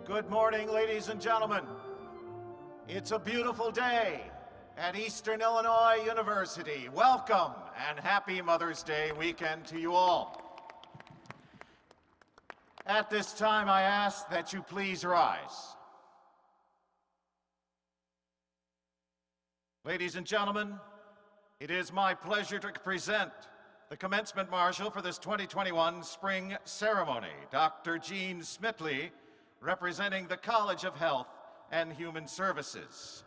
Good morning, ladies and gentlemen. It's a beautiful day at Eastern Illinois University. Welcome and happy Mother's Day weekend to you all. At this time, I ask that you please rise. Ladies and gentlemen, it is my pleasure to present the commencement marshal for this 2021 spring ceremony, Dr. Jean Smitley, representing the College of Health and Human Services.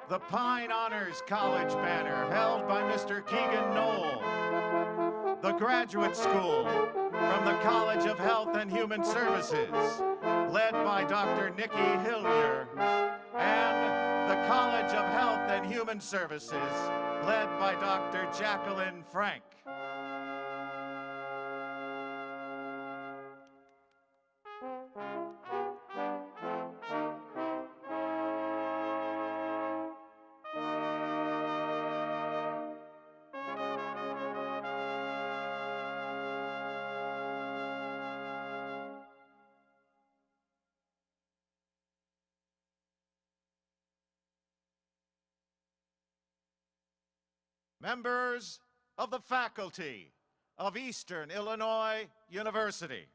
The Pine Honors College banner, held by Mr. Keegan Knoll. The Graduate School from the College of Health and Human Services, led by Dr. Nikki Hillier. And the College of Health and Human Services, led by Dr. Jacqueline Frank. Members of the faculty of Eastern Illinois University.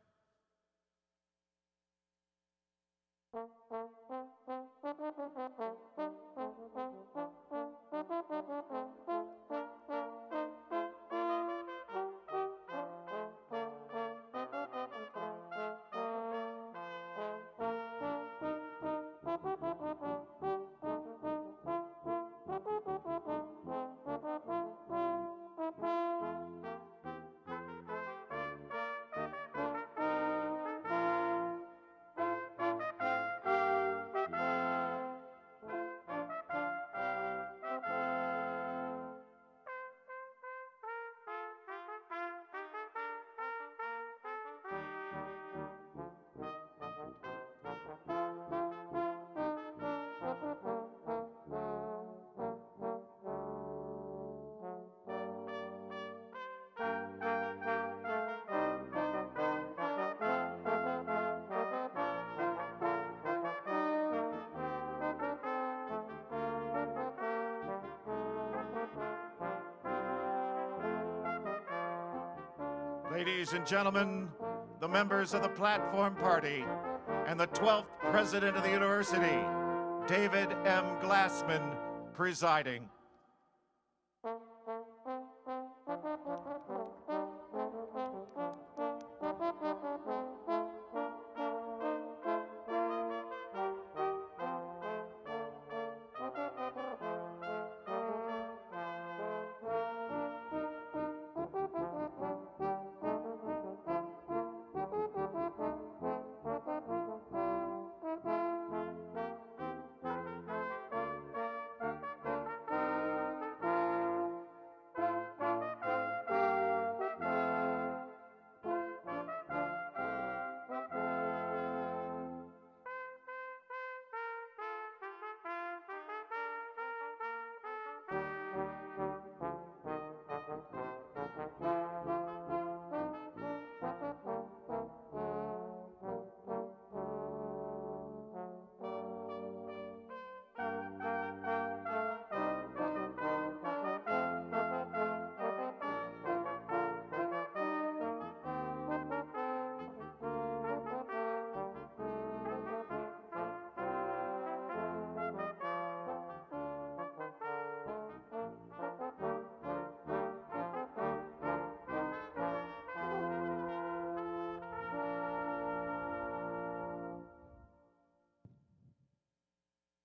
Ladies and gentlemen, the members of the Platform Party and the 12th President of the University, David M. Glassman, presiding.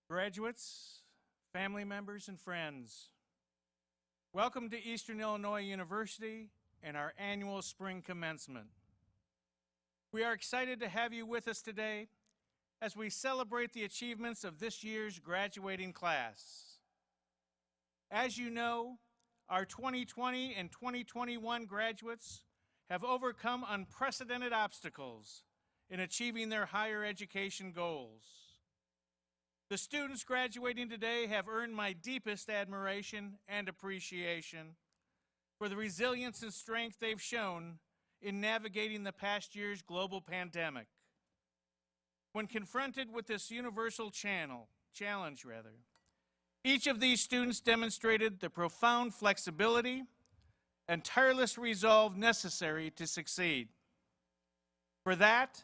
Graduates, family members, and friends, welcome to Eastern Illinois University and our annual spring commencement. We are excited to have you with us today as we celebrate the achievements of this year's graduating class. As you know, our 2020 and 2021 graduates have overcome unprecedented obstacles in achieving their higher education goals. The students graduating today have earned my deepest admiration and appreciation for the resilience and strength they've shown in navigating the past year's global pandemic. When confronted with this universal challenge, each of these students demonstrated the profound flexibility and tireless resolve necessary to succeed. For that,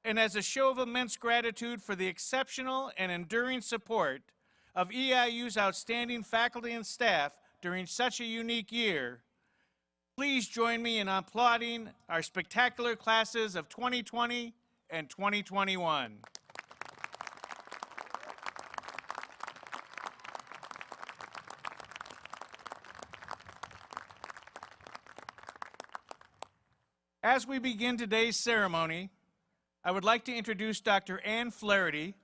and as a show of immense gratitude for the exceptional and enduring support of EIU's outstanding faculty and staff during such a unique year, please join me in applauding our spectacular classes of 2020 and 2021. As we begin today's ceremony, I would like to introduce Dr. Ann Flaherty,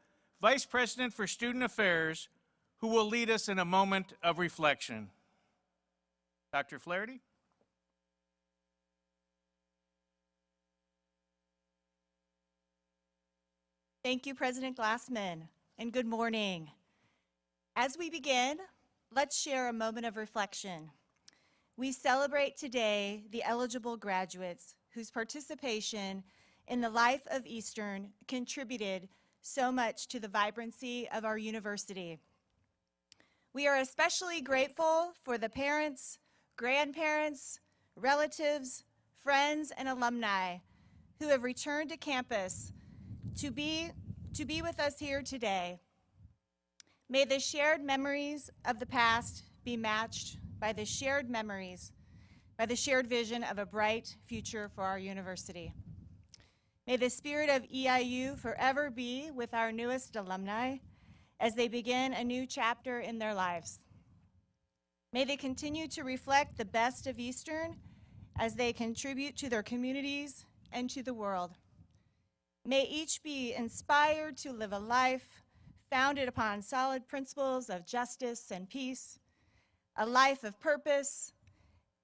Vice President for Student Affairs, who will lead us in a moment of reflection. Dr. Flaherty? Thank you, President Glassman, and good morning. As we begin, let's share a moment of reflection. We celebrate today the eligible graduates whose participation in the life of Eastern contributed so much to the vibrancy of our university. We are especially grateful for the parents, grandparents, relatives, friends, and alumni who have returned to campus to be with us here today. May the shared memories of the past be matched by the shared vision of a bright future for our university. May the spirit of EIU forever be with our newest alumni as they begin a new chapter in their lives. May they continue to reflect the best of Eastern as they contribute to their communities and to the world. May each be inspired to live a life founded upon solid principles of justice and peace, a life of purpose,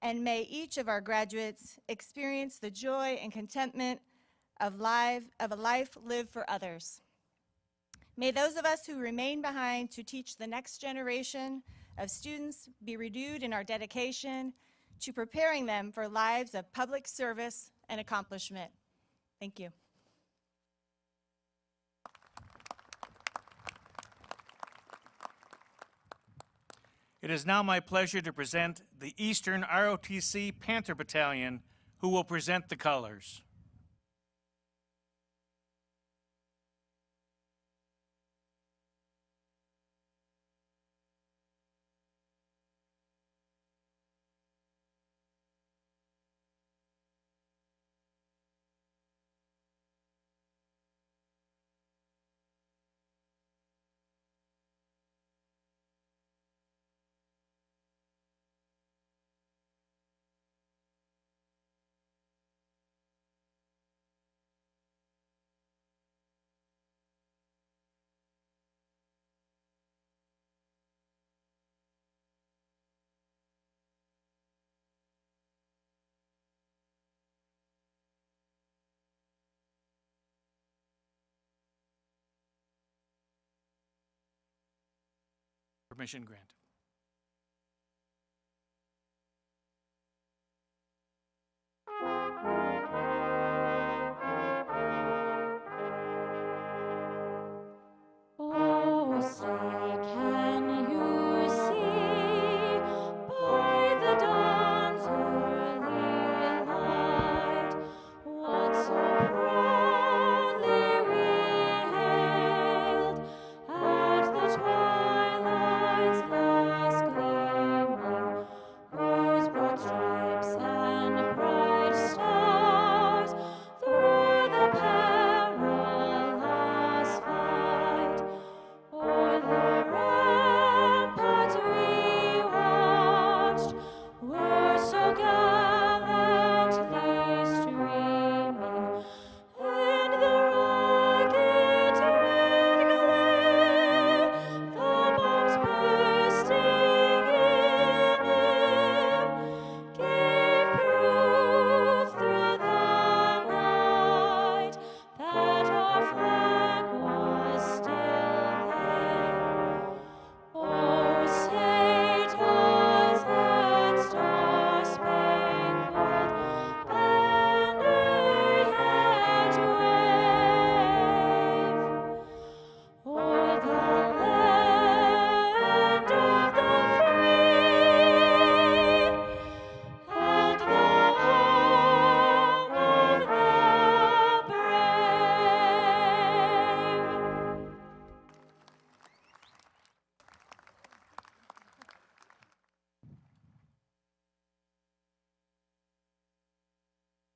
and may each of our graduates experience the joy and contentment of a life lived for others. May those of us who remain behind to teach the next generation of students be renewed in our dedication to preparing them for lives of public service and accomplishment. Thank you. It is now my pleasure to present the Eastern ROTC Panther Battalion, who will present the colors. Permission granted. Oh, say, can you see by the dawn's early light what so proudly we hailed at the twilight's light?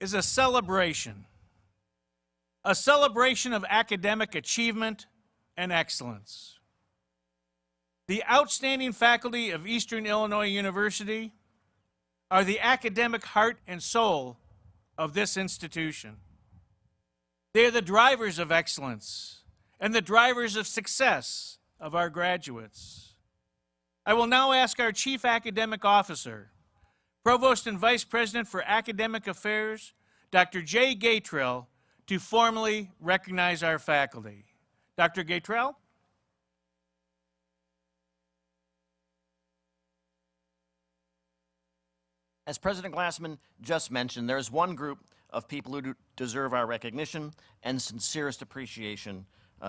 is a celebration of academic achievement and excellence. The outstanding faculty of Eastern Illinois University are the academic heart and soul of this institution. They are the drivers of excellence and the drivers of success of our graduates. I will now ask our Chief Academic Officer, Provost and Vice President for Academic Affairs, Dr. Jay Gatrell, to formally recognize our faculty. Dr. Gatrell? As President Glassman just mentioned, there is one group of people who deserve our recognition and sincerest appreciation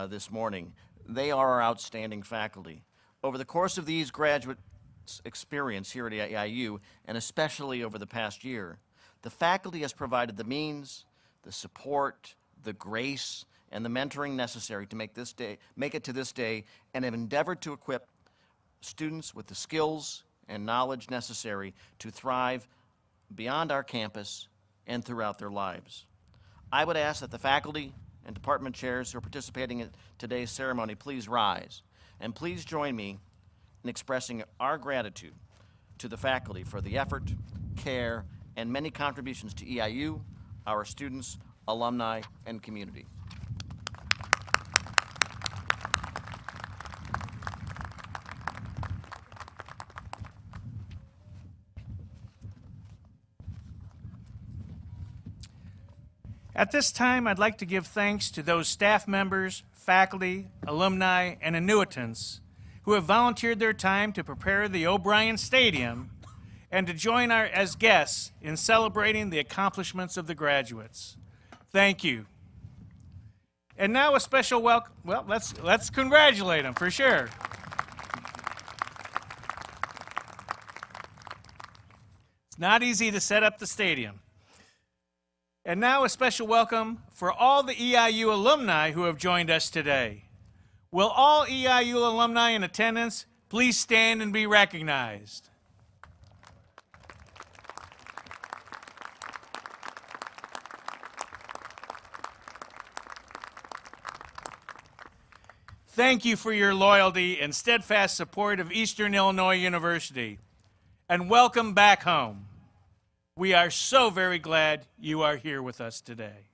this morning. They are our outstanding faculty. Over the course of these graduates' experience here at EIU, and especially over the past year, the faculty has provided the means, the support, the grace, and the mentoring necessary to make it to this day, and have endeavored to equip students with the skills and knowledge necessary to thrive beyond our campus and throughout their lives. I would ask that the faculty and department chairs who are participating in today's ceremony please rise, and please join me in expressing our gratitude to the faculty for the effort, care, and many contributions to EIU, our students, alumni, and community. At this time, I'd like to give thanks to those staff members, faculty, alumni, and annuitants who have volunteered their time to prepare the O'Brien Stadium and to join as guests in celebrating the accomplishments of the graduates. Thank you. And now a special welcome. Well, let's congratulate them for sure. It's not easy to set up the stadium. And now a special welcome for all the EIU alumni who have joined us today. Will all EIU alumni in attendance please stand and be recognized? Thank you for your loyalty and steadfast support of Eastern Illinois University, and welcome back home. We are so very glad you are here with us today.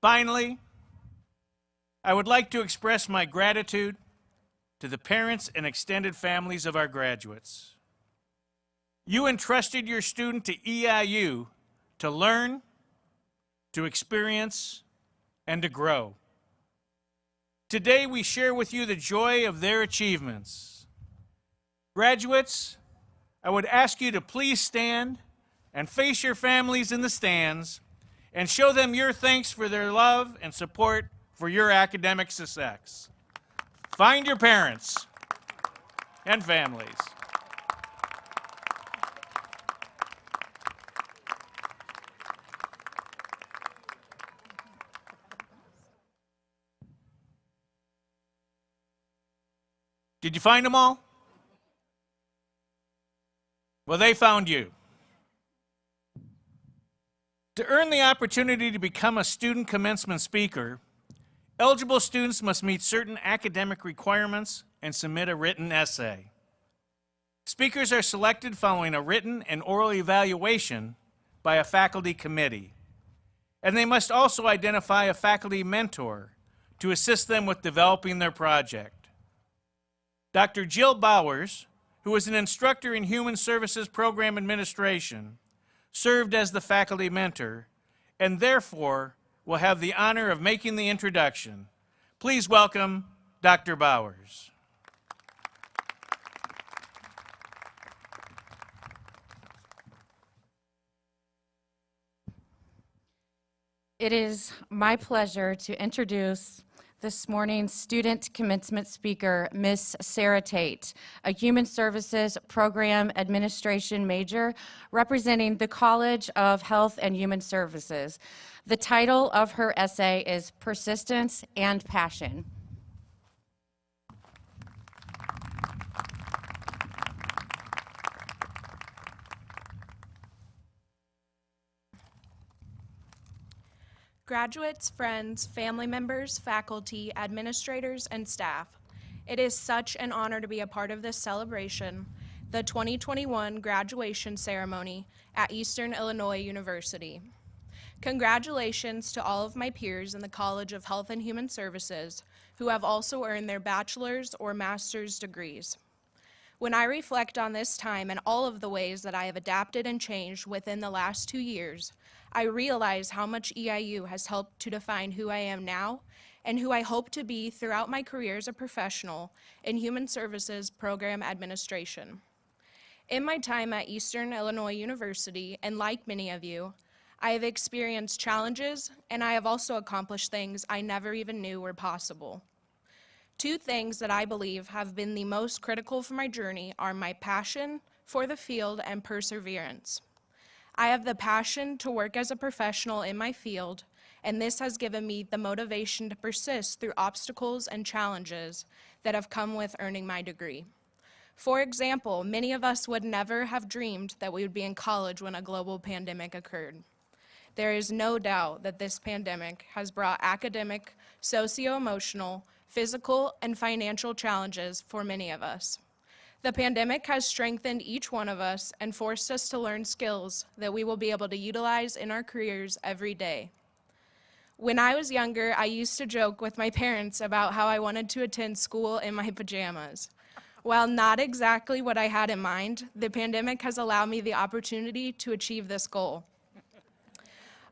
Finally, I would like to express my gratitude to the parents and extended families of our graduates. You entrusted your student to EIU to learn, to experience, and to grow. Today we share with you the joy of their achievements. Graduates, I would ask you to please stand and face your families in the stands and show them your thanks for their love and support for your academic success. Find your parents and families. Did you find them all? Well, they found you. To earn the opportunity to become a student commencement speaker, eligible students must meet certain academic requirements and submit a written essay. Speakers are selected following a written and oral evaluation by a faculty committee, and they must also identify a faculty mentor to assist them with developing their project. Dr. Jill Bowers, who is an instructor in Human Services Program Administration, served as the faculty mentor, and therefore will have the honor of making the introduction. Please welcome Dr. Bowers. It is my pleasure to introduce this morning's student commencement speaker, Miss Sarah Tate, a Human Services Program Administration major representing the College of Health and Human Services. The title of her essay is Persistence and Passion. Graduates, friends, family members, faculty, administrators, and staff, it is such an honor to be a part of this celebration, the 2021 graduation ceremony at Eastern Illinois University. Congratulations to all of my peers in the College of Health and Human Services who have also earned their bachelor's or master's degrees. When I reflect on this time and all of the ways that I have adapted and changed within the last 2 years, I realize how much EIU has helped to define who I am now and who I hope to be throughout my career as a professional in human services program administration. In my time at Eastern Illinois University, and like many of you, I have experienced challenges and I have also accomplished things I never even knew were possible. 2 things that I believe have been the most critical for my journey are my passion for the field and perseverance. I have the passion to work as a professional in my field, and this has given me the motivation to persist through obstacles and challenges that have come with earning my degree. For example, many of us would never have dreamed that we would be in college when a global pandemic occurred. There is no doubt that this pandemic has brought academic, socio-emotional, physical, and financial challenges for many of us. The pandemic has strengthened each one of us and forced us to learn skills that we will be able to utilize in our careers every day. When I was younger, I used to joke with my parents about how I wanted to attend school in my pajamas. While not exactly what I had in mind, the pandemic has allowed me the opportunity to achieve this goal.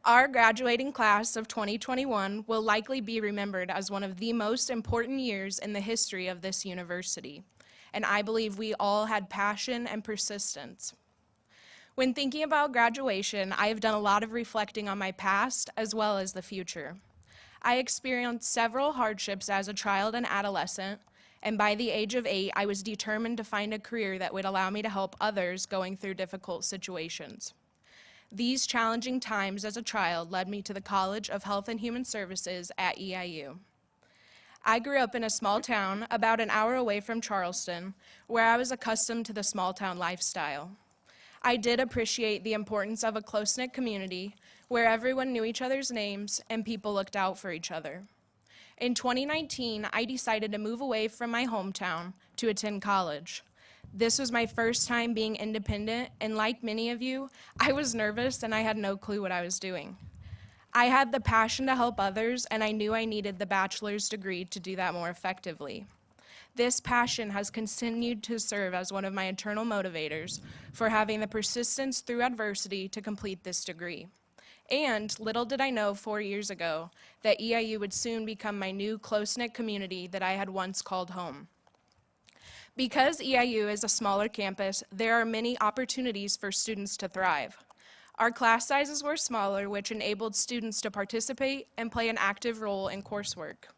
Our graduating class of 2021 will likely be remembered as one of the most important years in the history of this university, and I believe we all had passion and persistence. When thinking about graduation, I have done a lot of reflecting on my past as well as the future. I experienced several hardships as a child and adolescent, and by the age of 8, I was determined to find a career that would allow me to help others going through difficult situations. These challenging times as a child led me to the College of Health and Human Services at EIU. I grew up in a small town about an hour away from Charleston, where I was accustomed to the small town lifestyle. I did appreciate the importance of a close-knit community where everyone knew each other's names and people looked out for each other. In 2019, I decided to move away from my hometown to attend college. This was my first time being independent, and like many of you, I was nervous and I had no clue what I was doing. I had the passion to help others, and I knew I needed the bachelor's degree to do that more effectively. This passion has continued to serve as one of my internal motivators for having the persistence through adversity to complete this degree. And little did I know 4 years ago that EIU would soon become my new close-knit community that I had once called home. Because EIU is a smaller campus, there are many opportunities for students to thrive. Our class sizes were smaller, which enabled students to participate and play an active role in coursework.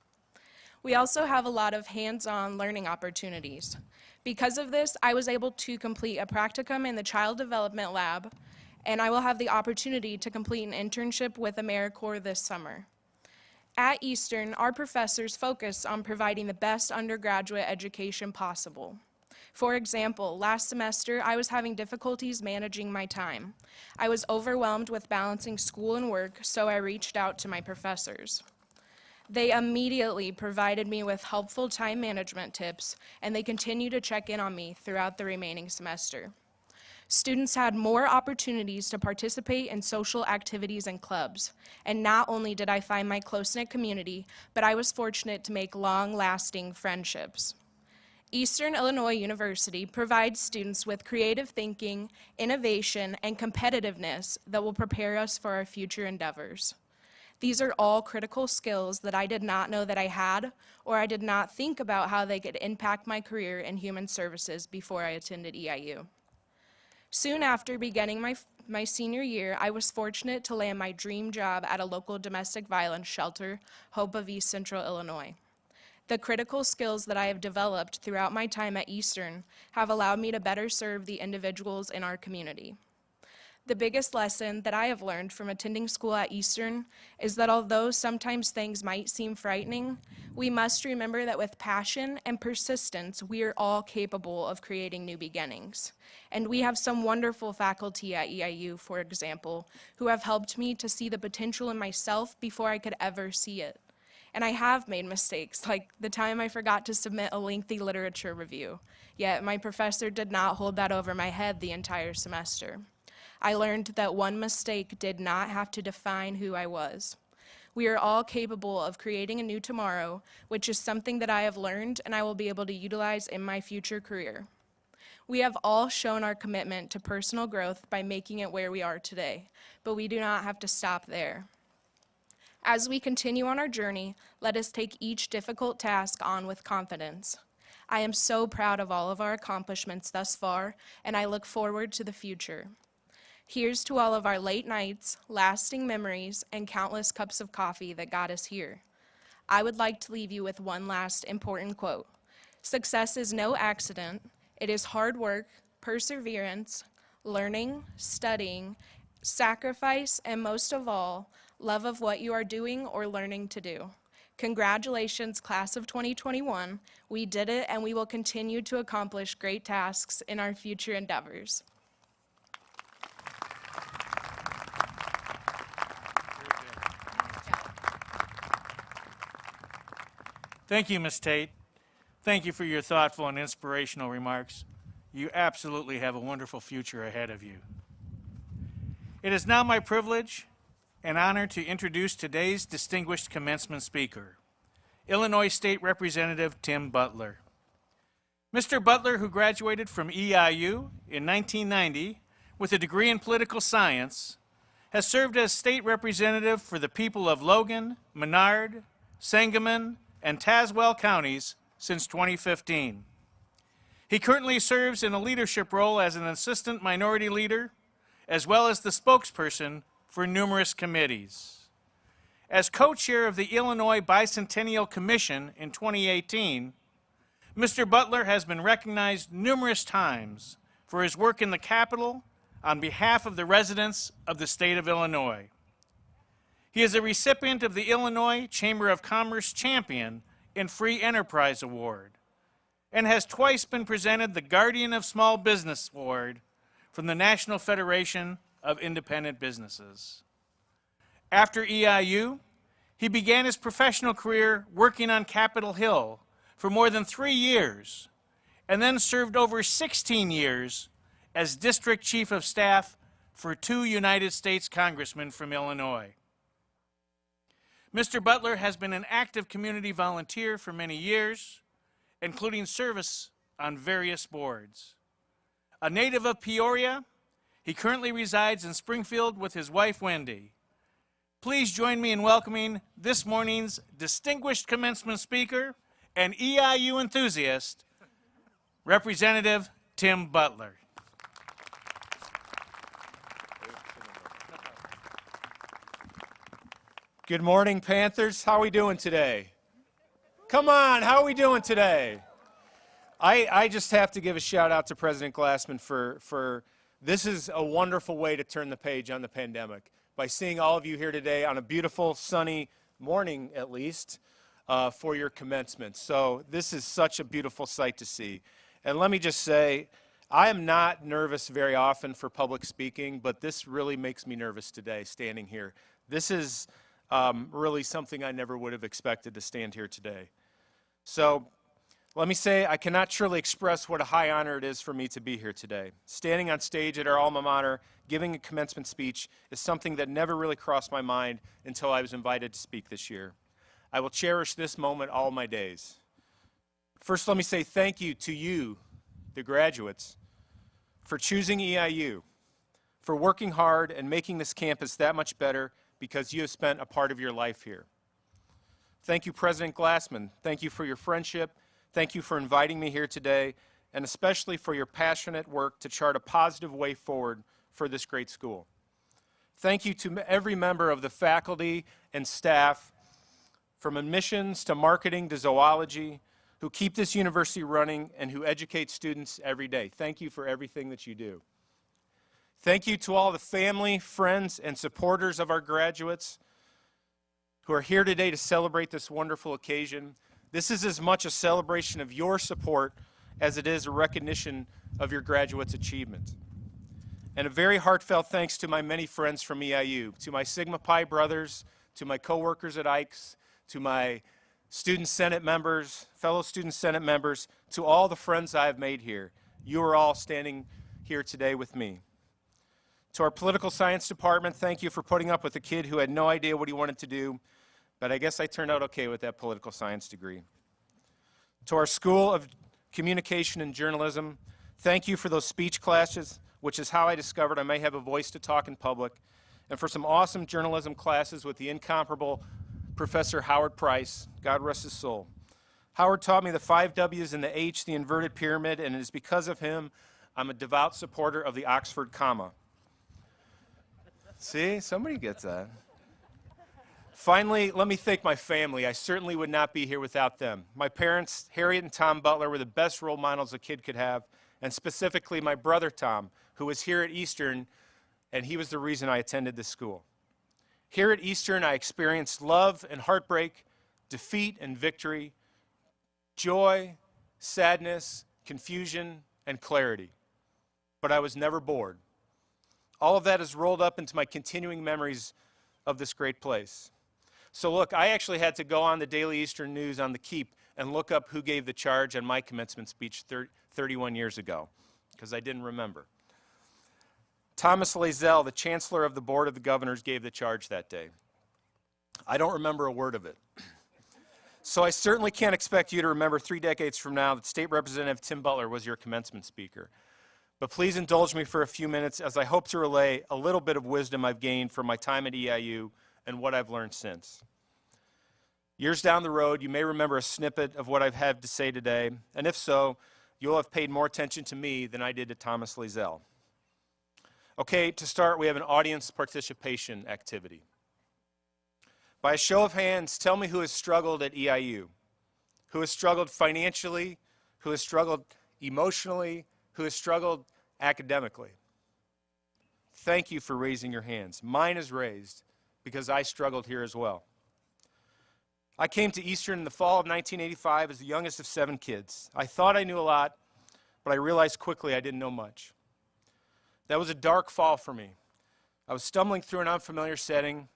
We also have a lot of hands-on learning opportunities. Because of this, I was able to complete a practicum in the Child Development Lab, and I will have the opportunity to complete an internship with AmeriCorps this summer. At Eastern, our professors focus on providing the best undergraduate education possible. For example, last semester, I was having difficulties managing my time. I was overwhelmed with balancing school and work, so I reached out to my professors. They immediately provided me with helpful time management tips, and they continue to check in on me throughout the remaining semester. Students had more opportunities to participate in social activities and clubs, and not only did I find my close-knit community, but I was fortunate to make long-lasting friendships. Eastern Illinois University provides students with creative thinking, innovation, and competitiveness that will prepare us for our future endeavors. These are all critical skills that I did not know that I had, or I did not think about how they could impact my career in human services before I attended EIU. Soon after beginning my senior year, I was fortunate to land my dream job at a local domestic violence shelter, Hope of East Central Illinois. The critical skills that I have developed throughout my time at Eastern have allowed me to better serve the individuals in our community. The biggest lesson that I have learned from attending school at Eastern is that although sometimes things might seem frightening, we must remember that with passion and persistence, we are all capable of creating new beginnings. And we have some wonderful faculty at EIU, for example, who have helped me to see the potential in myself before I could ever see it. And I have made mistakes, like the time I forgot to submit a lengthy literature review, yet my professor did not hold that over my head the entire semester. I learned that one mistake did not have to define who I was. We are all capable of creating a new tomorrow, which is something that I have learned and I will be able to utilize in my future career. We have all shown our commitment to personal growth by making it where we are today, but we do not have to stop there. As we continue on our journey, let us take each difficult task on with confidence. I am so proud of all of our accomplishments thus far, and I look forward to the future. Here's to all of our late nights, lasting memories, and countless cups of coffee that got us here. I would like to leave you with one last important quote. Success is no accident. It is hard work, perseverance, learning, studying, sacrifice, and most of all, love of what you are doing or learning to do. Congratulations, class of 2021. We did it, and we will continue to accomplish great tasks in our future endeavors. Thank you, Ms. Tate. Thank you for your thoughtful and inspirational remarks. You absolutely have a wonderful future ahead of you. It is now my privilege and honor to introduce today's distinguished commencement speaker, Illinois State Representative Tim Butler. Mr. Butler, who graduated from EIU in 1990 with a degree in political science, has served as state representative for the people of Logan, Menard, Sangamon, and Tazewell counties since 2015. He currently serves in a leadership role as an assistant minority leader, as well as the spokesperson for numerous committees. As co-chair of the Illinois Bicentennial Commission in 2018, Mr. Butler has been recognized numerous times for his work in the Capitol on behalf of the residents of the state of Illinois. He is a recipient of the Illinois Chamber of Commerce Champion and Free Enterprise Award, and has twice been presented the Guardian of Small Business Award from the National Federation of Independent Businesses. After EIU, he began his professional career working on Capitol Hill for more than 3 years, and then served over 16 years as District Chief of Staff for 2 United States congressmen from Illinois. Mr. Butler has been an active community volunteer for many years, including service on various boards. A native of Peoria, he currently resides in Springfield with his wife, Wendy. Please join me in welcoming this morning's distinguished commencement speaker and EIU enthusiast, Representative Tim Butler. Good morning, Panthers. How are we doing today? Come on, how are we doing today? I just have to give a shout out to President Glassman for this is a wonderful way to turn the page on the pandemic by seeing all of you here today on a beautiful sunny morning at least for your commencement. So this is such a beautiful sight to see. And let me just say, I am not nervous very often for public speaking, but this really makes me nervous today standing here. This is really something I never would have expected to stand here today. So let me say, I cannot truly express what a high honor it is for me to be here today. Standing on stage at our alma mater, giving a commencement speech is something that never really crossed my mind until I was invited to speak this year. I will cherish this moment all my days. First, let me say thank you to you, the graduates, for choosing EIU, for working hard and making this campus that much better because you have spent a part of your life here. Thank you, President Glassman. Thank you for your friendship. Thank you for inviting me here today, and especially for your passionate work to chart a positive way forward for this great school. Thank you to every member of the faculty and staff, from admissions to marketing to zoology, who keep this university running and who educate students every day. Thank you for everything that you do. Thank you to all the family, friends, and supporters of our graduates who are here today to celebrate this wonderful occasion. This is as much a celebration of your support as it is a recognition of your graduates' achievement. And a very heartfelt thanks to my many friends from EIU, to my Sigma Pi brothers, to my coworkers at Ike's, to my student senate members, fellow student senate members, to all the friends I have made here. You are all standing here today with me. To our political science department, thank you for putting up with a kid who had no idea what he wanted to do, but I guess I turned out okay with that political science degree. To our School of Communication and Journalism, thank you for those speech classes, which is how I discovered I may have a voice to talk in public, and for some awesome journalism classes with the incomparable Professor Howard Price, God rest his soul. Howard taught me the 5 W's and the H, the inverted pyramid, and it is because of him I'm a devout supporter of the Oxford comma. See, somebody gets that. Finally, let me thank my family. I certainly would not be here without them. My parents, Harriet and Tom Butler, were the best role models a kid could have, and specifically my brother Tom, who was here at Eastern, and he was the reason I attended this school. Here at Eastern, I experienced love and heartbreak, defeat and victory, joy, sadness, confusion, and clarity. But I was never bored. All of that is rolled up into my continuing memories of this great place. So look, I actually had to go on the Daily Eastern News on the Keep and look up who gave the charge on my commencement speech 31 years ago, because I didn't remember. Thomas Lazell, the Chancellor of the Board of the Governors, gave the charge that day. I don't remember a word of it. So I certainly can't expect you to remember 3 decades from now that State Representative Tim Butler was your commencement speaker. But please indulge me for a few minutes as I hope to relay a little bit of wisdom I've gained from my time at EIU and what I've learned since. Years down the road, you may remember a snippet of what I've had to say today, and if so, you'll have paid more attention to me than I did to Thomas Lazell. Okay, to start, we have an audience participation activity. By a show of hands, tell me who has struggled at EIU, who has struggled financially, who has struggled emotionally, who has struggled academically. Thank you for raising your hands. Mine is raised because I struggled here as well. I came to Eastern in the fall of 1985 as the youngest of 7 kids. I thought I knew a lot, but I realized quickly I didn't know much. That was a dark fall for me. I was stumbling through an unfamiliar setting.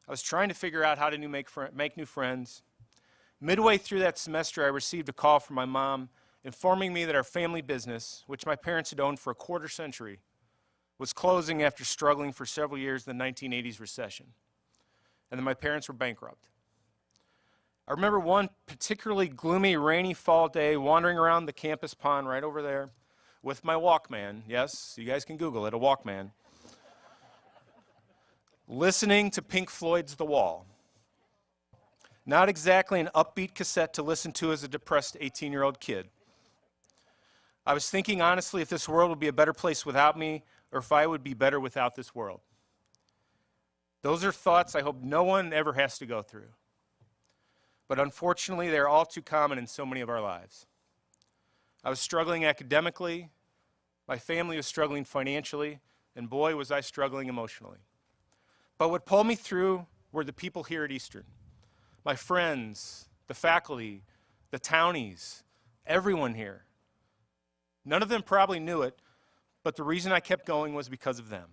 I was trying to figure out how to make new friends. Midway through that semester, I received a call from my mom informing me that our family business, which my parents had owned for a quarter century, was closing after struggling for several years in the 1980s recession, and that my parents were bankrupt. I remember one particularly gloomy, rainy fall day wandering around the campus pond right over there with my Walkman. Yes, you guys can Google it, a Walkman. Listening to Pink Floyd's The Wall. Not exactly an upbeat cassette to listen to as a depressed 18-year-old kid. I was thinking honestly if this world would be a better place without me, or if I would be better without this world. Those are thoughts I hope no one ever has to go through. But unfortunately, they're all too common in so many of our lives. I was struggling academically, my family was struggling financially, and boy, was I struggling emotionally. But what pulled me through were the people here at Eastern. My friends, the faculty, the townies, everyone here. None of them probably knew it, but the reason I kept going was because of them.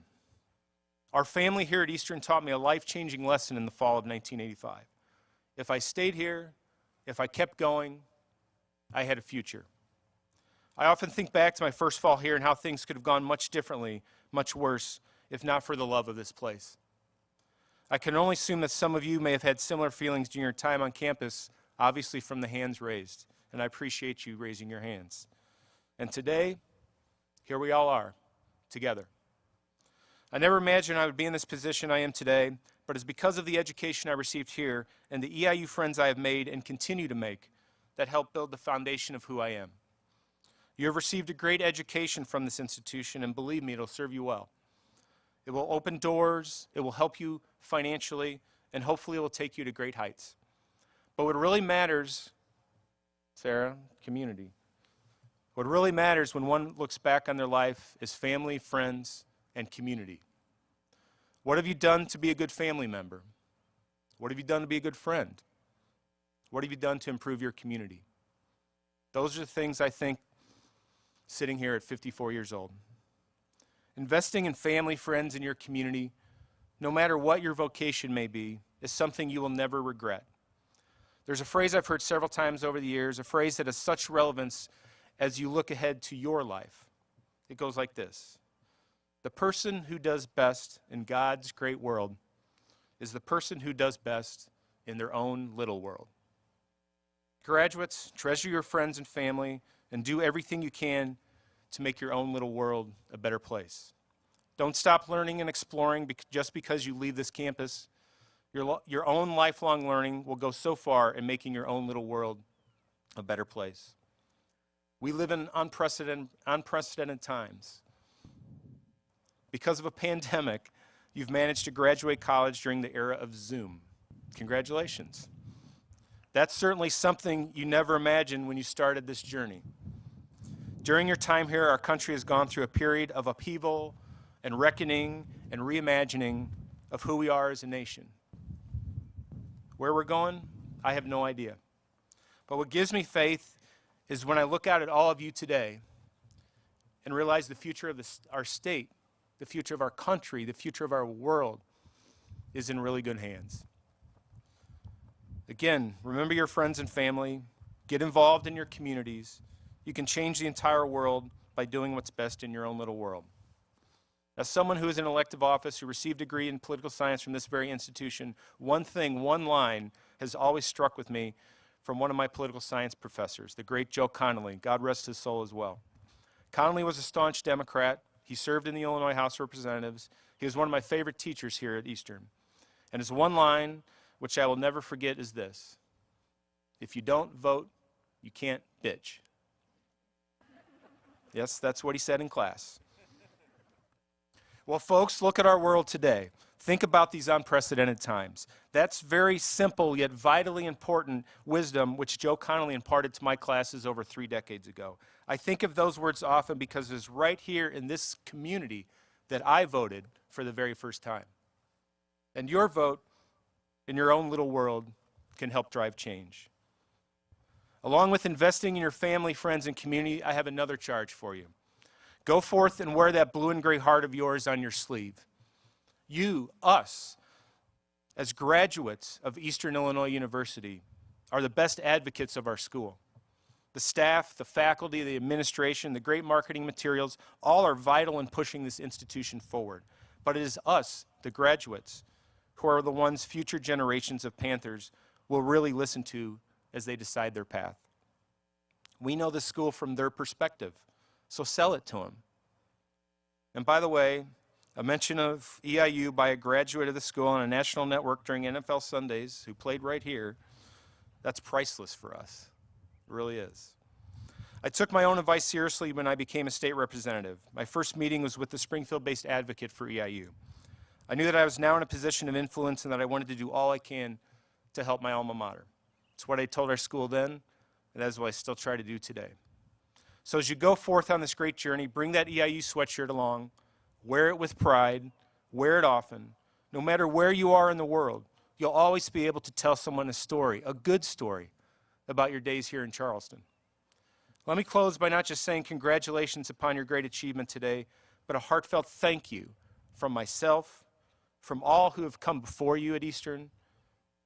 Our family here at Eastern taught me a life-changing lesson in the fall of 1985. If I stayed here, if I kept going, I had a future. I often think back to my first fall here and how things could have gone much differently, much worse, if not for the love of this place. I can only assume that some of you may have had similar feelings during your time on campus, obviously from the hands raised, and I appreciate you raising your hands. And today, here we all are, together. I never imagined I would be in this position I am today, but it's because of the education I received here and the EIU friends I have made and continue to make that help build the foundation of who I am. You have received a great education from this institution, and believe me, it'll serve you well. It will open doors, it will help you financially, and hopefully it will take you to great heights. But what really matters, Sarah, community, what really matters when one looks back on their life is family, friends, and community? What have you done to be a good family member? What have you done to be a good friend? What have you done to improve your community? Those are the things I think sitting here at 54 years old. Investing in family, friends, and your community, no matter what your vocation may be, is something you will never regret. There's a phrase I've heard several times over the years, a phrase that has such relevance as you look ahead to your life. It goes like this: the person who does best in God's great world is the person who does best in their own little world. Graduates, treasure your friends and family and do everything you can to make your own little world a better place. Don't stop learning and exploring just because you leave this campus. Your own lifelong learning will go so far in making your own little world a better place. We live in unprecedented times. Because of a pandemic, you've managed to graduate college during the era of Zoom. Congratulations. That's certainly something you never imagined when you started this journey. During your time here, our country has gone through a period of upheaval and reckoning and reimagining of who we are as a nation. Where we're going, I have no idea. But what gives me faith is when I look out at all of you today and realize the future of our state, the future of our country, the future of our world is in really good hands. Again, remember your friends and family. Get involved in your communities. You can change the entire world by doing what's best in your own little world. As someone who is in elective office, who received a degree in political science from this very institution, one line has always struck with me from one of my political science professors, the great Joe Connolly. God rest his soul as well. Connolly was a staunch Democrat. He served in the Illinois House of Representatives. He was one of my favorite teachers here at Eastern. And his one line, which I will never forget, is this: if you don't vote, you can't bitch. Yes, that's what he said in class. Well, folks, look at our world today. Think about these unprecedented times. That's very simple yet vitally important wisdom which Joe Connolly imparted to my classes over 3 decades ago. I think of those words often because it's right here in this community that I voted for the very first time. And your vote in your own little world can help drive change. Along with investing in your family, friends, and community, I have another charge for you. Go forth and wear that blue and gray heart of yours on your sleeve. You, us, as graduates of Eastern Illinois University, are the best advocates of our school. The staff, the faculty, the administration, the great marketing materials, all are vital in pushing this institution forward. But it is us, the graduates, who are the ones future generations of Panthers will really listen to as they decide their path. We know the school from their perspective, so sell it to them. And by the way, a mention of EIU by a graduate of the school on a national network during NFL Sundays who played right here, that's priceless for us. It really is. I took my own advice seriously when I became a state representative. My first meeting was with the Springfield-based advocate for EIU. I knew that I was now in a position of influence and that I wanted to do all I can to help my alma mater. It's what I told our school then, and that is what I still try to do today. So as you go forth on this great journey, bring that EIU sweatshirt along, wear it with pride, wear it often. No matter where you are in the world, you'll always be able to tell someone a story, a good story, about your days here in Charleston. Let me close by not just saying congratulations upon your great achievement today, but a heartfelt thank you from myself, from all who have come before you at Eastern,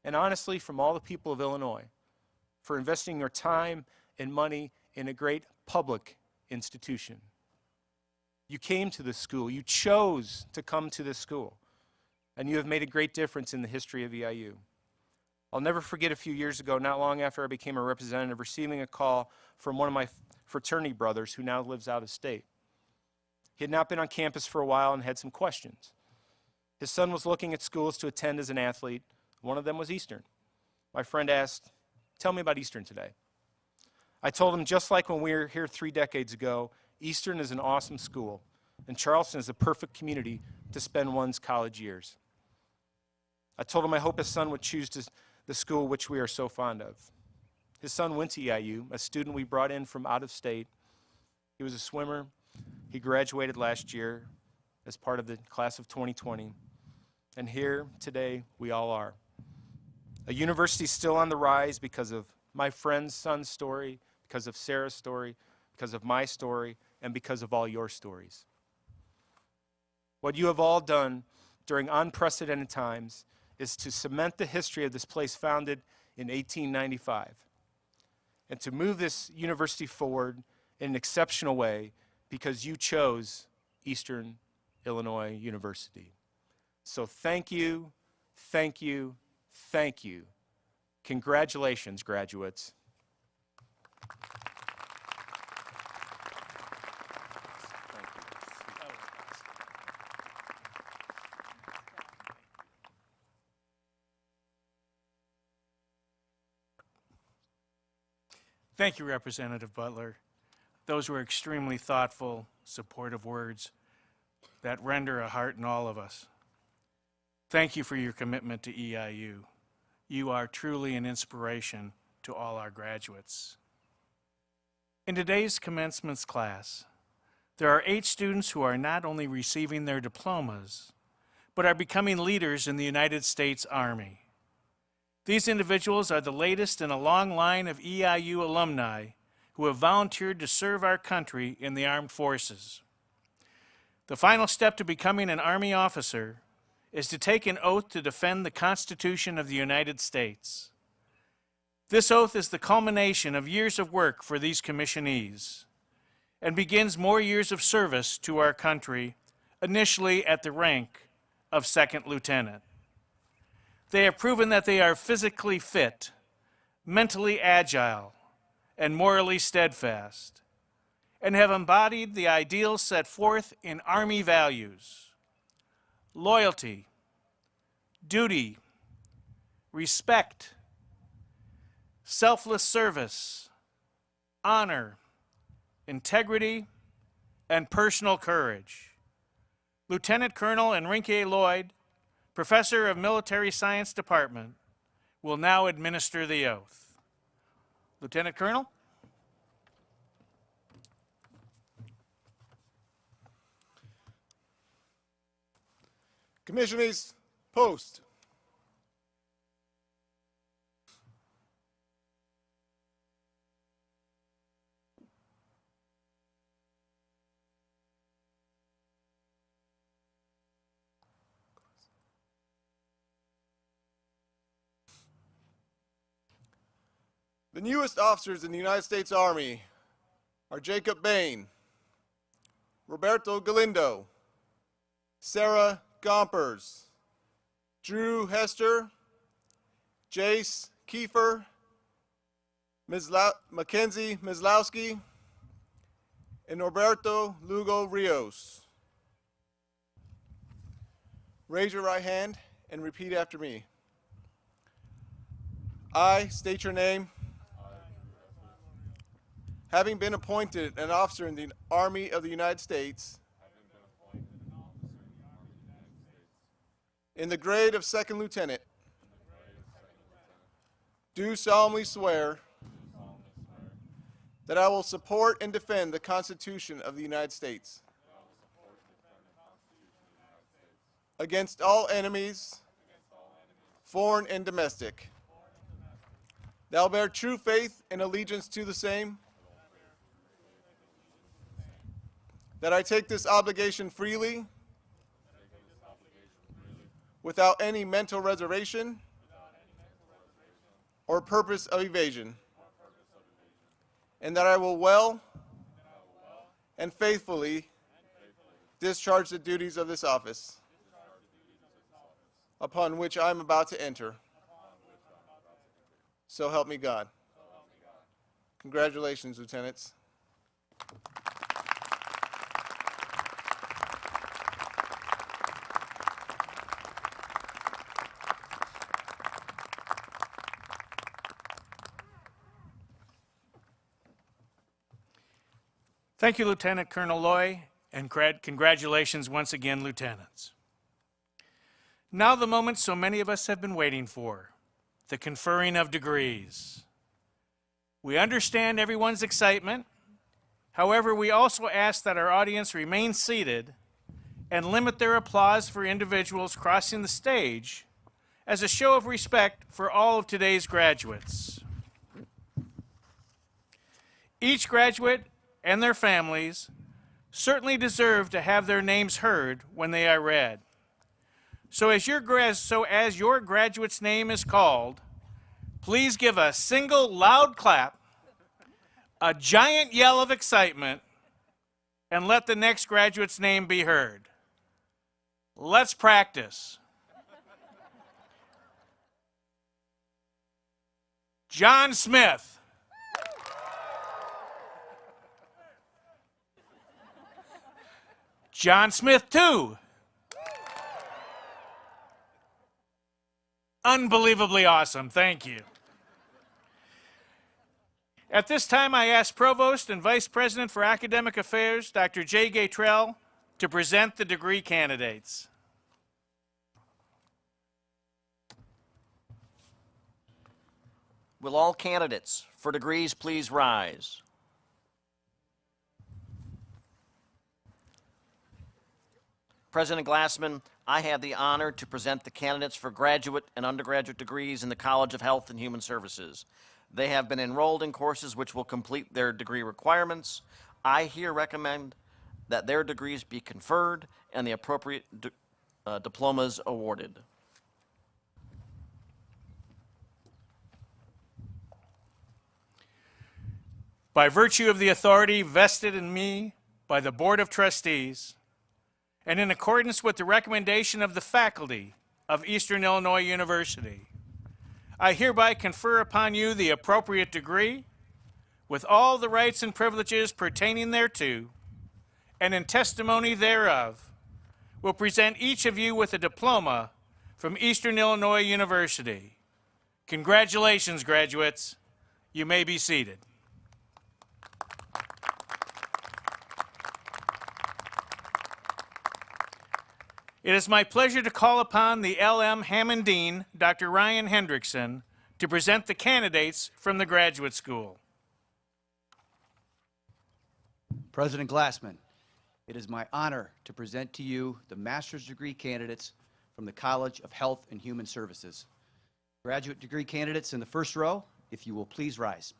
and honestly from all the people of Illinois for investing your time and money in a great public institution. You came to this school, you chose to come to this school, and you have made a great difference in the history of EIU. I'll never forget a few years ago, not long after I became a representative, receiving a call from one of my fraternity brothers who now lives out of state. He had not been on campus for a while and had some questions. His son was looking at schools to attend as an athlete. One of them was Eastern. My friend asked, "Tell me about Eastern today." I told him, just like when we were here 3 decades ago, Eastern is an awesome school, and Charleston is a perfect community to spend one's college years. I told him I hope his son would choose the school which we are so fond of. His son went to EIU, a student we brought in from out of state. He was a swimmer. He graduated last year, as part of the class of 2020. And here today we all are. A university still on the rise because of my friend's son's story, because of Sarah's story, because of my story, and because of all your stories. What you have all done during unprecedented times is to cement the history of this place founded in 1895 and to move this university forward in an exceptional way because you chose Eastern Illinois University. So thank you, thank you, thank you. Congratulations, graduates. Thank you, Representative Butler. Those were extremely thoughtful, supportive words that render a heart in all of us. Thank you for your commitment to EIU. You are truly an inspiration to all our graduates. In today's commencement class, there are 8 students who are not only receiving their diplomas, but are becoming leaders in the United States Army. These individuals are the latest in a long line of EIU alumni who have volunteered to serve our country in the armed forces. The final step to becoming an Army officer is to take an oath to defend the Constitution of the United States. This oath is the culmination of years of work for these commissionees and begins more years of service to our country, initially at the rank of second lieutenant. They have proven that they are physically fit, mentally agile, and morally steadfast, and have embodied the ideals set forth in Army values: loyalty, duty, respect, selfless service, honor, integrity, and personal courage. Lieutenant Colonel Enrique Lloyd, Professor of Military Science Department, will now administer the oath. Lieutenant Colonel. Commissionees, post. The newest officers in the United States Army are Jacob Bain, Roberto Galindo, Sarah Gompers, Drew Hester, Jace Kiefer, Mackenzie Mislowski, and Norberto Lugo Rios. Raise your right hand and repeat after me. I state your name. Having been appointed an officer in the Army of the United States in the grade of second lieutenant, do solemnly swear that I will support and defend the Constitution of the United States against all enemies, foreign and domestic, that I will bear true faith and allegiance to the same, that I take this obligation freely, without any mental reservation or purpose of evasion, and that I will well and faithfully discharge the duties of this office upon which I am about to enter. So help me God. Congratulations, lieutenants. Thank you, Lieutenant Colonel Loy, and congratulations once again, lieutenants. Now the moment so many of us have been waiting for, the conferring of degrees. We understand everyone's excitement. However, we also ask that our audience remain seated and limit their applause for individuals crossing the stage as a show of respect for all of today's graduates. Each graduate and their families certainly deserve to have their names heard when they are read. So as your graduate's name is called, please give a single loud clap, a giant yell of excitement, and let the next graduate's name be heard. Let's practice. John Smith. John Smith 2. Unbelievably awesome. Thank you. At this time, I ask Provost and Vice President for Academic Affairs, Dr. Jay Gatrell, to present the degree candidates. Will all candidates for degrees please rise? President Glassman, I have the honor to present the candidates for graduate and undergraduate degrees in the College of Health and Human Services. They have been enrolled in courses which will complete their degree requirements. I here recommend that their degrees be conferred and the appropriate diplomas awarded. By virtue of the authority vested in me by the Board of Trustees, and in accordance with the recommendation of the faculty of Eastern Illinois University, I hereby confer upon you the appropriate degree with all the rights and privileges pertaining thereto, and in testimony thereof, will present each of you with a diploma from Eastern Illinois University. Congratulations, graduates. You may be seated. It is my pleasure to call upon the LM Hammond Dean, Dr. Ryan Hendrickson, to present the candidates from the graduate school. President Glassman, it is my honor to present to you the master's degree candidates from the College of Health and Human Services. Graduate degree candidates in the first row, if you will please rise.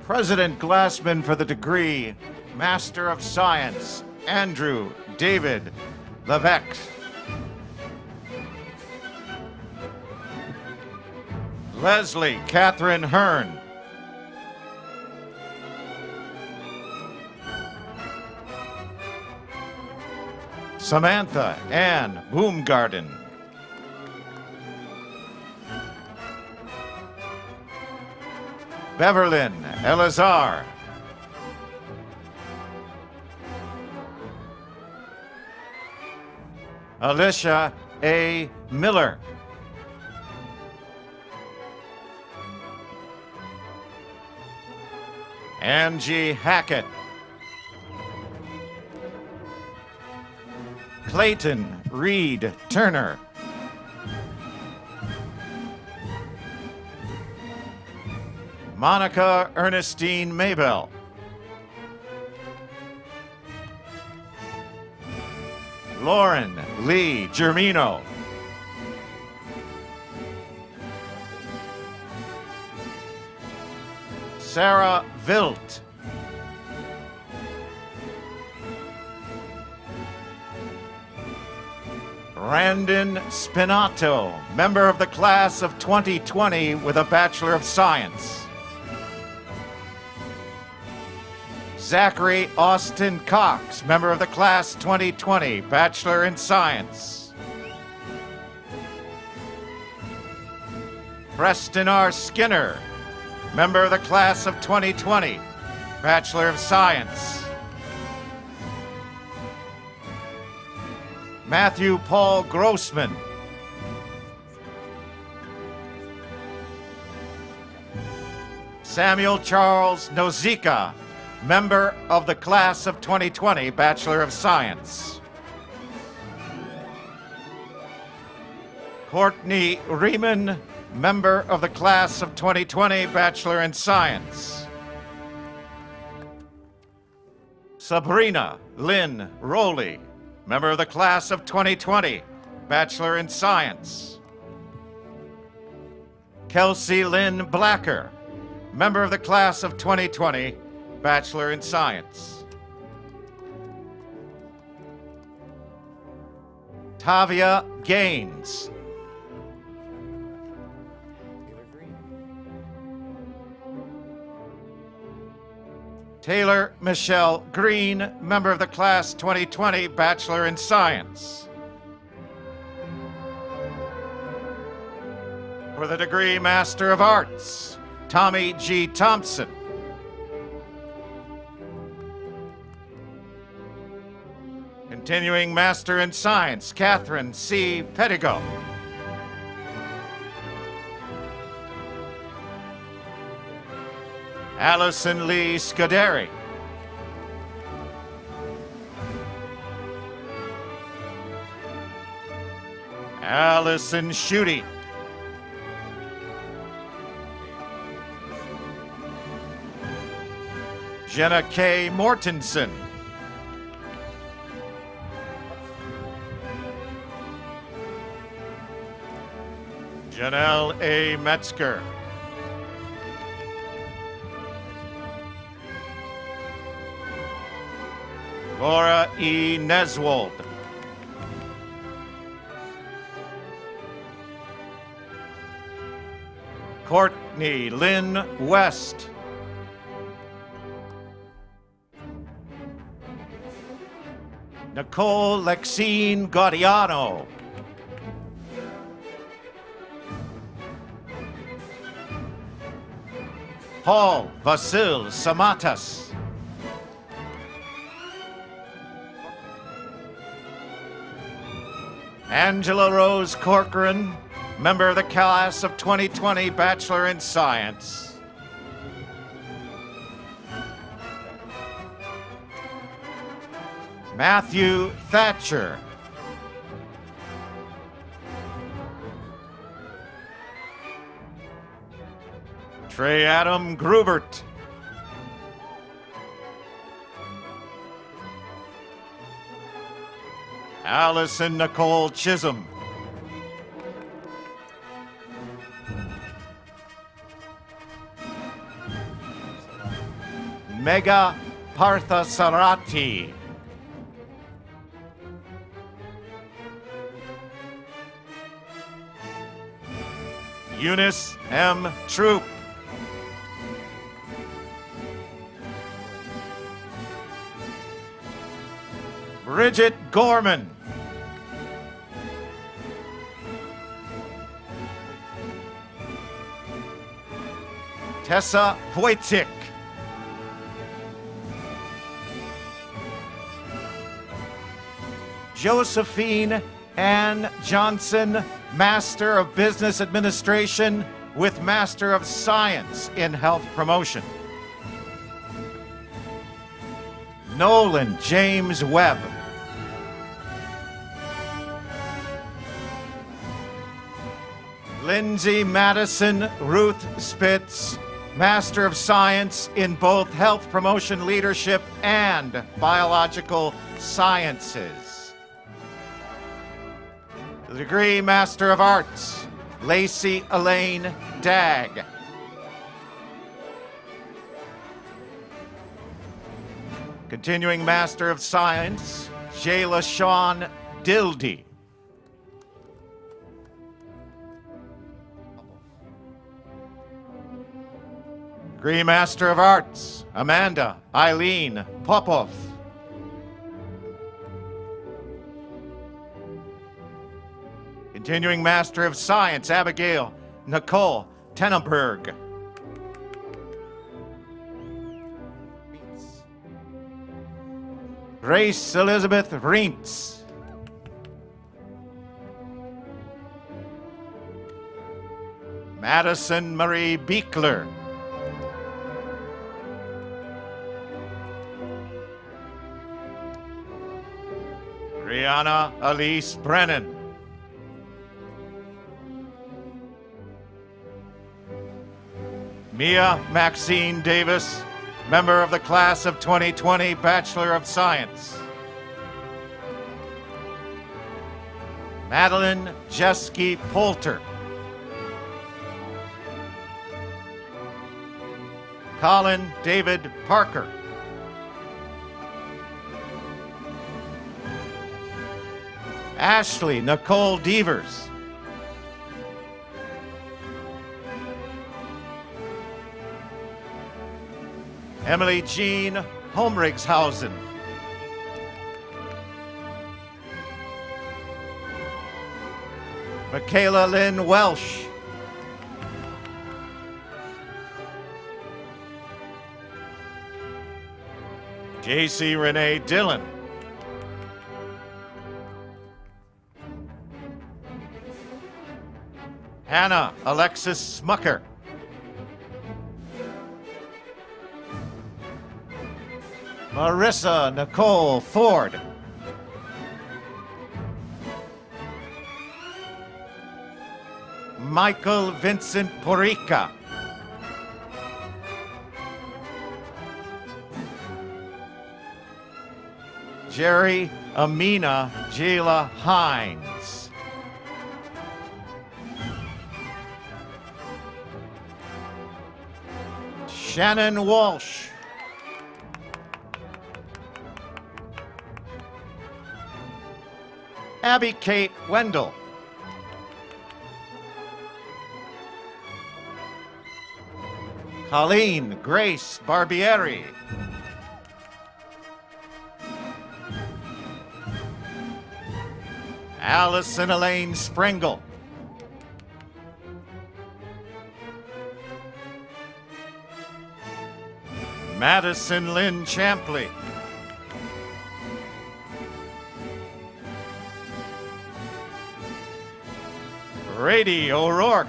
President Glassman for the degree, Master of Science, Andrew David Levesque. Leslie Catherine Hearn. Samantha Ann Boomgarden. Beverlyn Elazar. Alicia A. Miller. Angie Hackett. Clayton Reed Turner. Monica Ernestine Maybell. Lauren Lee Germino. Sarah Vilt. Brandon Spinato, member of the class of 2020 with a Bachelor of Science. Zachary Austin Cox, member of the class 2020, Bachelor in Science. Preston R. Skinner, member of the class of 2020, Bachelor of Science. Matthew Paul Grossman. Samuel Charles Nozika, member of the class of 2020, Bachelor of Science. Courtney Riemann, member of the class of 2020, Bachelor in Science. Sabrina Lynn Rowley, member of the class of 2020, Bachelor in Science. Kelsey Lynn Blacker, member of the class of 2020, Bachelor in Science. Tavia Gaines. Taylor Michelle Green, member of the class 2020, Bachelor in Science. For the degree Master of Arts, Tommy G. Thompson. Continuing Master in Science, Catherine C. Pettigo. Allison Lee Scuderi. Allison Schutte. Jenna K. Mortensen. Janelle A. Metzger. Laura E. Neswold. Courtney Lynn West. Nicole Lexine Gaudiano. Paul Vasil Samatas. Angela Rose Corcoran, member of the class of 2020, Bachelor in Science. Matthew Thatcher. Trey Adam Grubert. Allison Nicole Chisholm. Megha Parthasarati. Eunice M. Troop. Bridget Gorman. Tessa Wojcik. Josephine Ann Johnson, Master of Business Administration with Master of Science in Health Promotion. Nolan James Webb. Lindsay Madison Ruth Spitz, Master of Science in both Health Promotion Leadership and Biological Sciences. The degree Master of Arts, Lacey Elaine Dagg. Continuing Master of Science, Jayla Shawn Dildy. Degree Master of Arts, Amanda Eileen Popov. Continuing Master of Science, Abigail Nicole Tenenberg. Grace Elizabeth Reintz. Madison Marie Beekler. Rihanna Elise Brennan. Mia Maxine Davis, member of the class of 2020, Bachelor of Science. Madeline Jeske Poulter. Colin David Parker. Ashley Nicole Devers. Emily Jean Holmrigshausen. Michaela Lynn Welsh. JC Renee Dillon. Hannah Alexis Smucker. Marissa Nicole Ford. Michael Vincent Porica. Jerry Amina Jayla Hines. Shannon Walsh. Abby Kate Wendell. Colleen Grace Barbieri. Allison Elaine Springle. Madison Lynn Champley. Brady O'Rourke.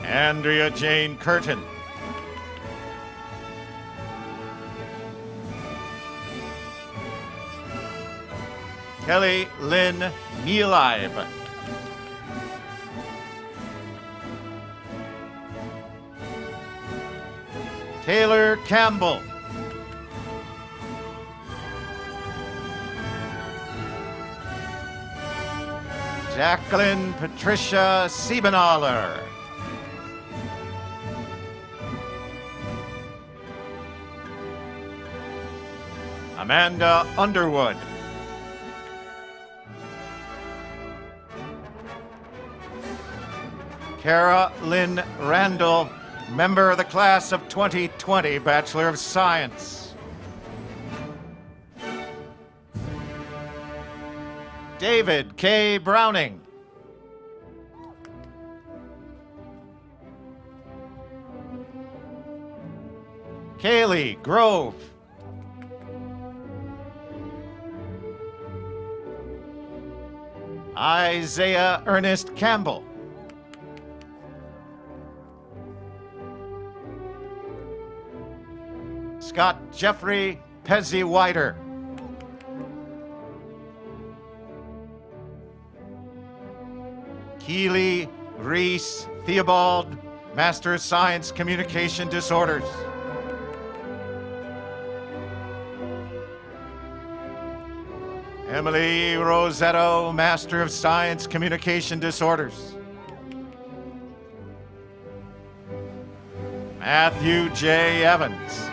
Andrea Jane Curtin. Kelly Lynn Nealibe. Taylor Campbell. Jacqueline Patricia Siebenaller. Amanda Underwood. Kara Lynn Randall, member of the class of 2020, Bachelor of Science. David K. Browning. Kaylee Grove. Isaiah Ernest Campbell. Scott Jeffrey Pezzi Wider. Keely Reese Theobald, Master of Science Communication Disorders. Emily Rosetto, Master of Science Communication Disorders. Matthew J. Evans.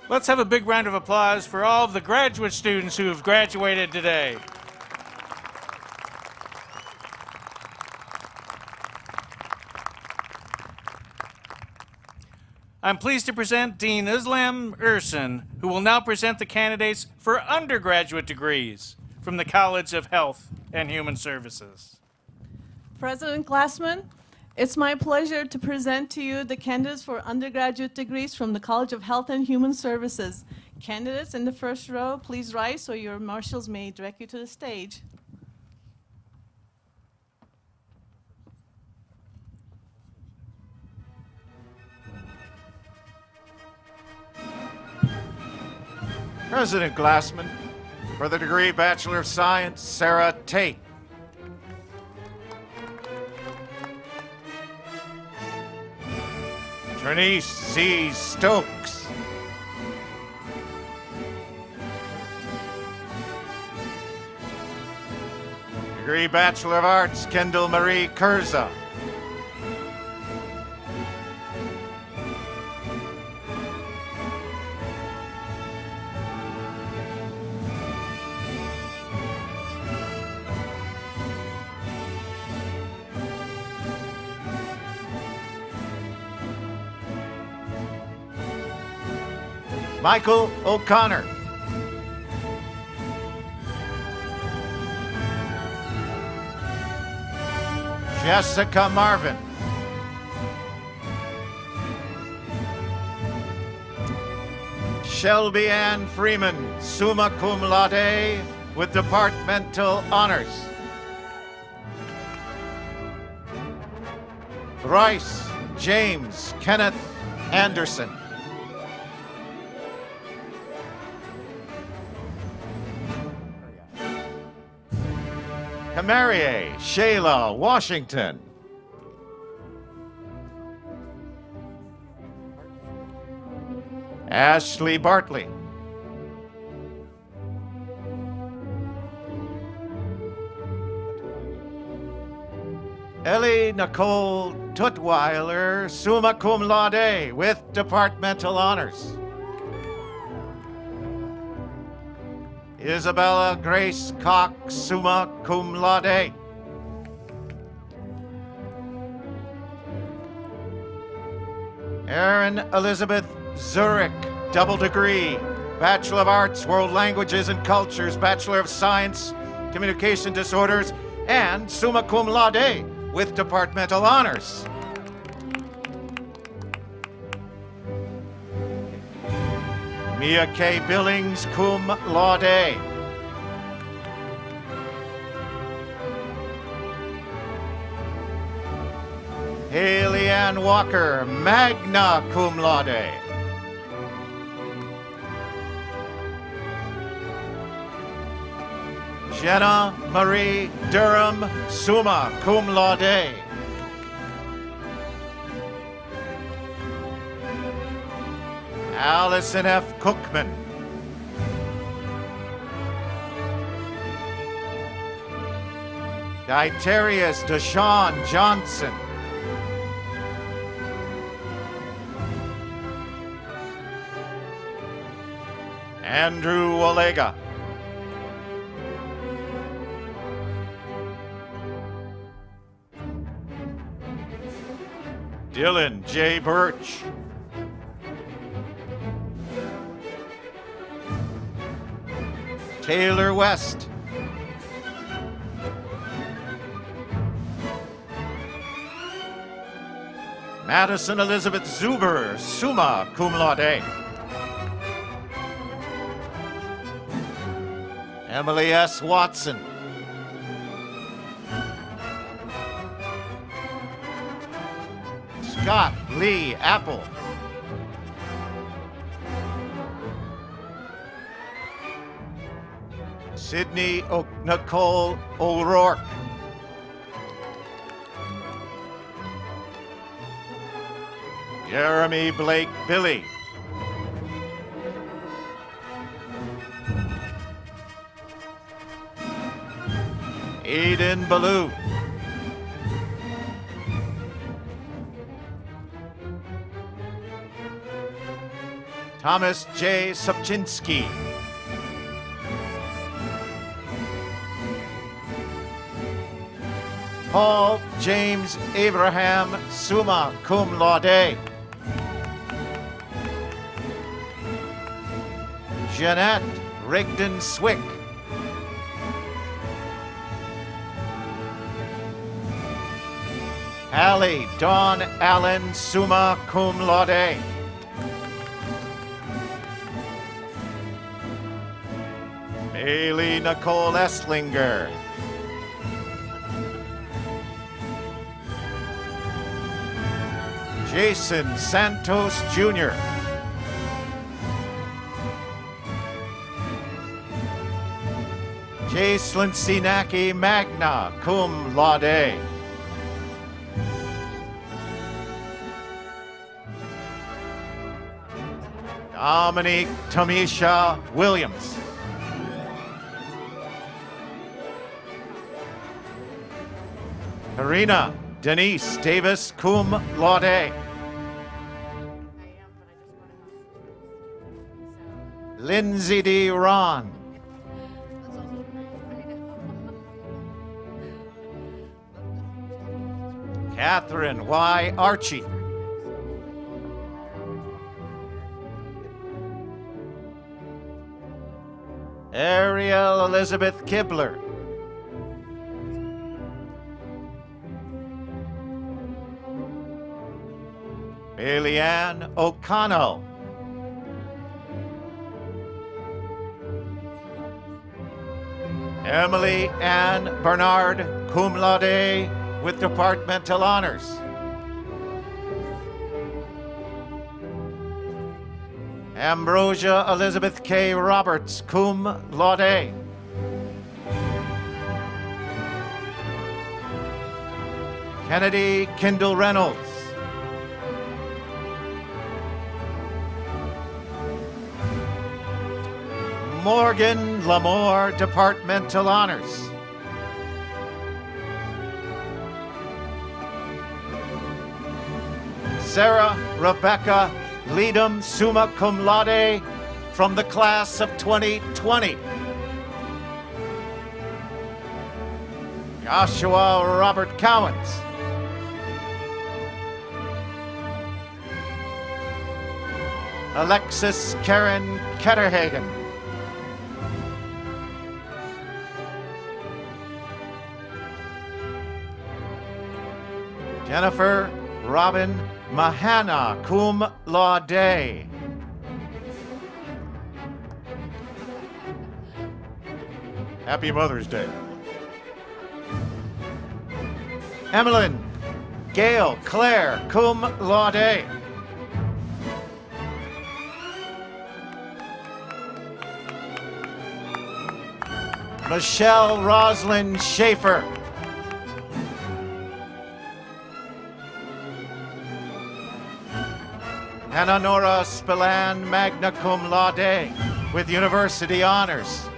Let's have a big round of applause for all of the graduate students who have graduated today. I'm pleased to present Dean Islam Urson, who will now present the candidates for undergraduate degrees from the College of Health and Human Services. President Glassman, it's my pleasure to present to you the candidates for undergraduate degrees from the College of Health and Human Services. Candidates in the first row, please rise so your marshals may direct you to the stage. President Glassman, for the degree Bachelor of Science, Sarah Tate. Trinice C. Stokes. Degree Bachelor of Arts, Kendall Marie Kurza. Michael O'Connor. Jessica Marvin. Shelby Ann Freeman, summa cum laude with departmental honors. Bryce James Kenneth Anderson. Camarie Shayla Washington. Ashley Bartley. Ellie Nicole Tutwiler, summa cum laude with departmental honors. Isabella Grace Cox, summa cum laude. Erin Elizabeth Zurich, double degree, Bachelor of Arts, World Languages and Cultures, Bachelor of Science, Communication Disorders, and summa cum laude with departmental honors. Mia K. Billings, cum laude. Haley Ann Walker, magna cum laude. Jenna Marie Durham, summa cum laude. Allison F. Cookman. Diterius Deshawn Johnson. Andrew Olega. Dylan J. Birch. Taylor West. Madison Elizabeth Zuber, summa cum laude. Emily S. Watson. Scott Lee Apple. Sydney Nicole O'Rourke. Jeremy Blake Billy. Aiden Ballou. Thomas J. Subchinski. Paul James Abraham, summa cum laude. Jeanette Rigdon Swick. Hallie Dawn Allen, summa cum laude. Bailey Nicole Esslinger. Jason Santos Jr. Jacelyn Sinaki, magna cum laude. Dominique Tamisha Williams. Karina Denise Davis, cum laude. Lindsay D. Ron. Catherine Y. Archie. Ariel Elizabeth Kibler. Bailey Ann O'Connell. Emily Ann Bernard, cum laude, with departmental honors. Ambrosia Elizabeth K. Roberts, cum laude. Kennedy Kendall Reynolds. Morgan Lamore, departmental honors. Sarah Rebecca Leadham, summa cum laude, from the class of 2020. Joshua Robert Cowens. Alexis Karen Ketterhagen. Jennifer Robin Mahana, cum laude. Happy Mother's Day. Emmeline Gail Claire, cum laude. Michelle Roslyn Schaefer. Hannah Nora Spillane, magna cum laude, with university honors.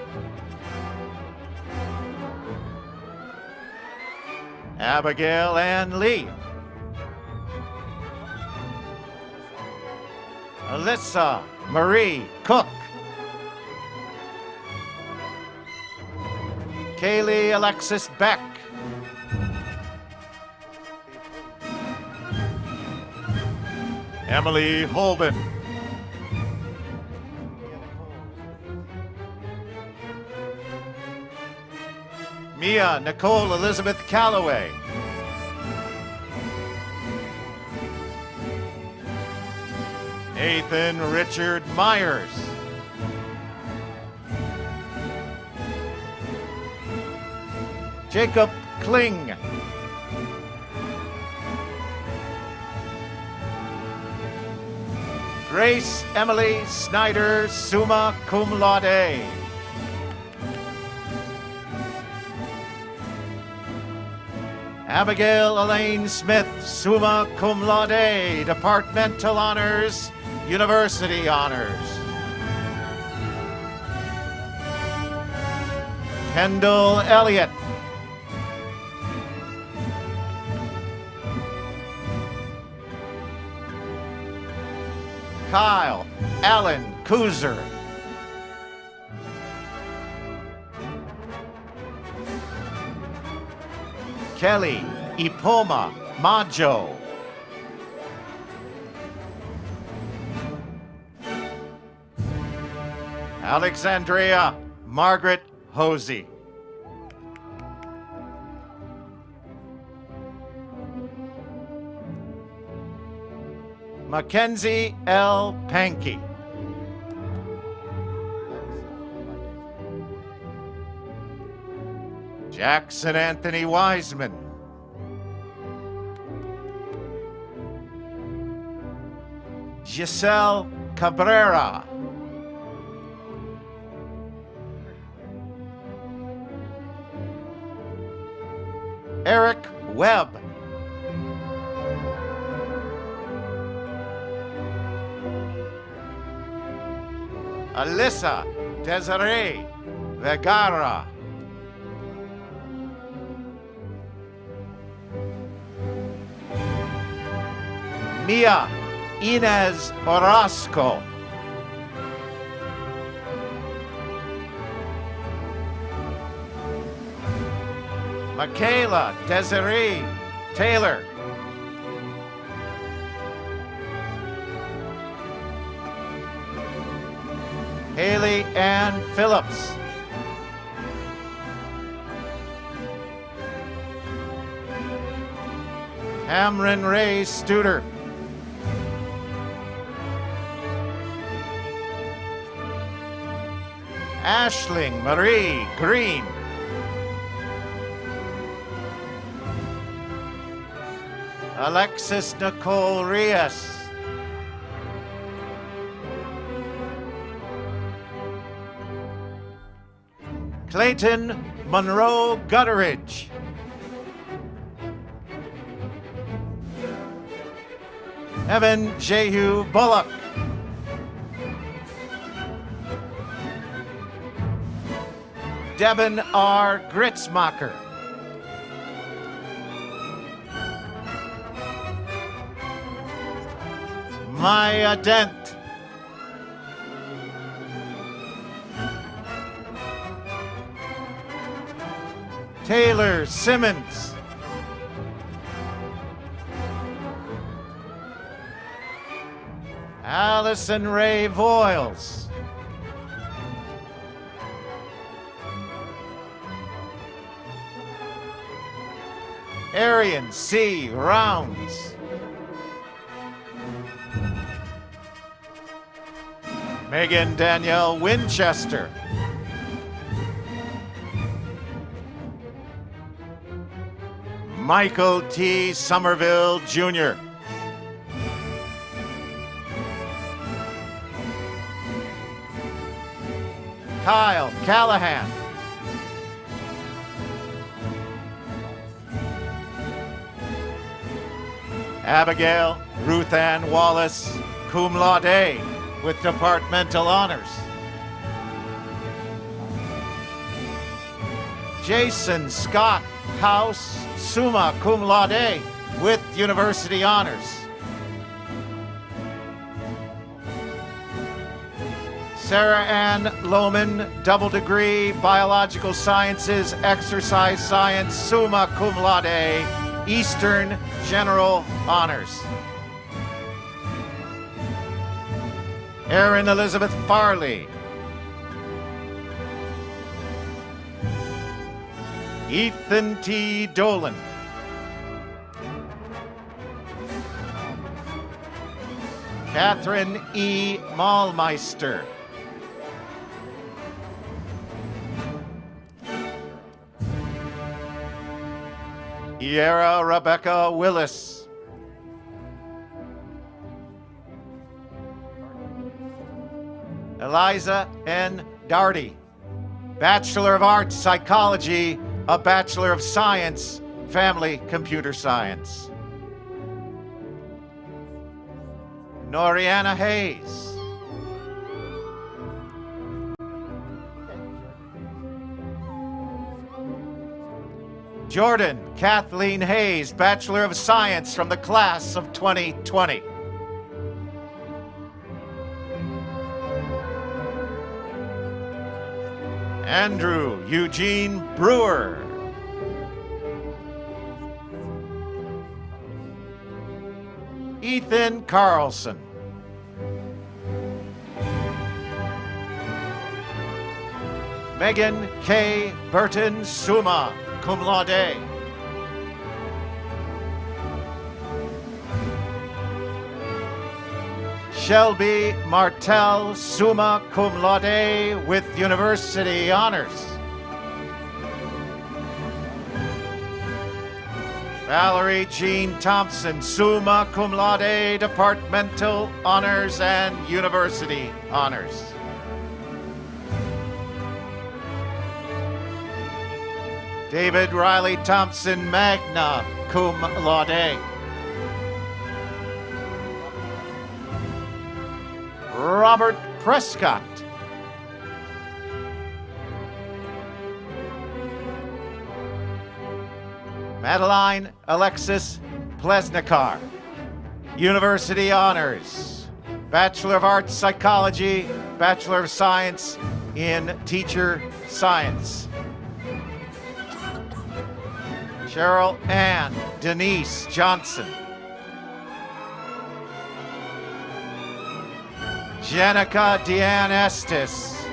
Abigail Ann Lee. Alyssa Marie Cook. Kaylee Alexis Beck. Emily Holben. Mia Nicole Elizabeth Calloway. Nathan Richard Myers. Jacob Kling. Grace Emily Snyder, summa cum laude. Abigail Elaine Smith, summa cum laude, departmental honors, university honors. Kendall Elliott. Kyle Allen Kuzer. Kelly Ipoma Majo. Alexandria Margaret Hosey. Mackenzie L. Pankey. Jackson Anthony Wiseman. Giselle Cabrera. Eric Webb. Alyssa Desiree Vergara. Mia Inez Orozco. Michaela Desiree Taylor. Haley Ann Phillips. Amron Ray Studer. Ashling Marie Green. Alexis Nicole Rios. Clayton Monroe Gutteridge. Evan Jehu Bullock. Devin R. Gritzmacher. Maya Dent. Taylor Simmons. Allison Ray Voiles. Arian C. Rounds. Megan Danielle Winchester. Michael T. Somerville, Jr. Kyle Callahan. Abigail Ruth Ann Wallace, cum laude, with departmental honors. Jason Scott House, summa cum laude, with university honors. Sarah Ann Lohman, double degree, biological sciences, exercise science, summa cum laude, Eastern General Honors. Erin Elizabeth Farley. Ethan T. Dolan. Catherine E. Mahlmeister. Sierra Rebecca Willis. Eliza N. Darty. Bachelor of Arts, Psychology, a Bachelor of Science, Family Computer Science. Noriana Hayes. Jordan Kathleen Hayes, Bachelor of Science from the class of 2020. Andrew Eugene Brewer. Ethan Carlson. Megan K. Burton, summa cum laude. Shelby Martell, summa cum laude with university honors. Valerie Jean Thompson, summa cum laude, departmental honors and university honors. David Riley Thompson, magna cum laude. Robert Prescott. Madeline Alexis Plesnikar, University Honors, Bachelor of Arts Psychology, Bachelor of Science in Teacher Science. Cheryl Ann Denise Johnson. Jenica Deanne Estes.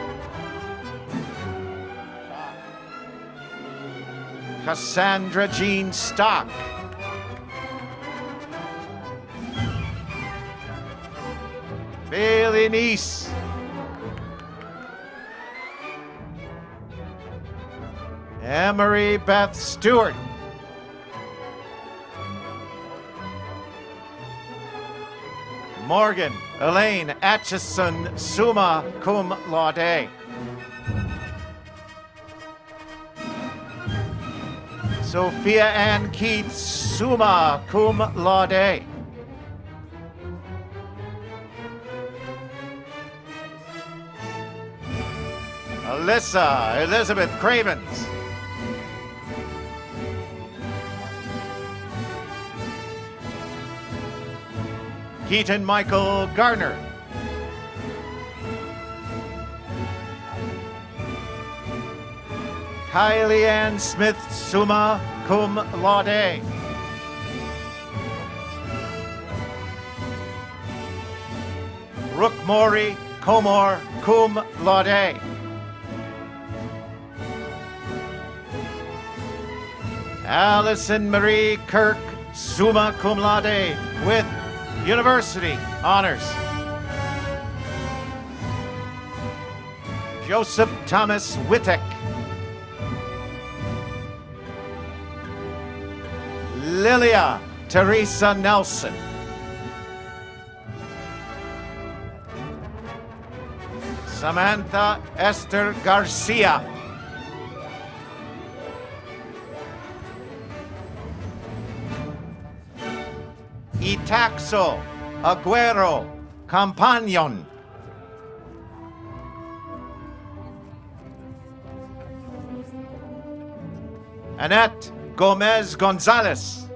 Cassandra Jean Stock. Bailey Neese. Emery Beth Stewart. Morgan Elaine Atchison, summa cum laude. Sophia Ann Keith, summa cum laude. Alyssa Elizabeth Cravens. Keaton Michael Gardner. Kylie Ann Smith, summa cum laude. Rook Maury Comor, cum laude. Allison Marie Kirk, summa cum laude with university honors. Joseph Thomas Wittek. Lilia Teresa Nelson. Samantha Esther Garcia. Itaxo Aguero Companion. Annette Gomez Gonzalez.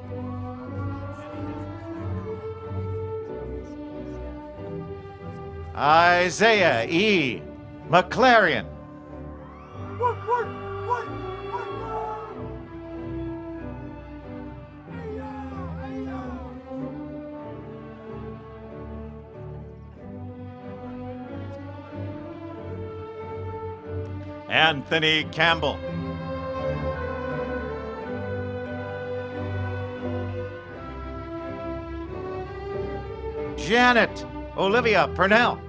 Isaiah E. McLarian. Anthony Campbell. Janet Olivia Purnell.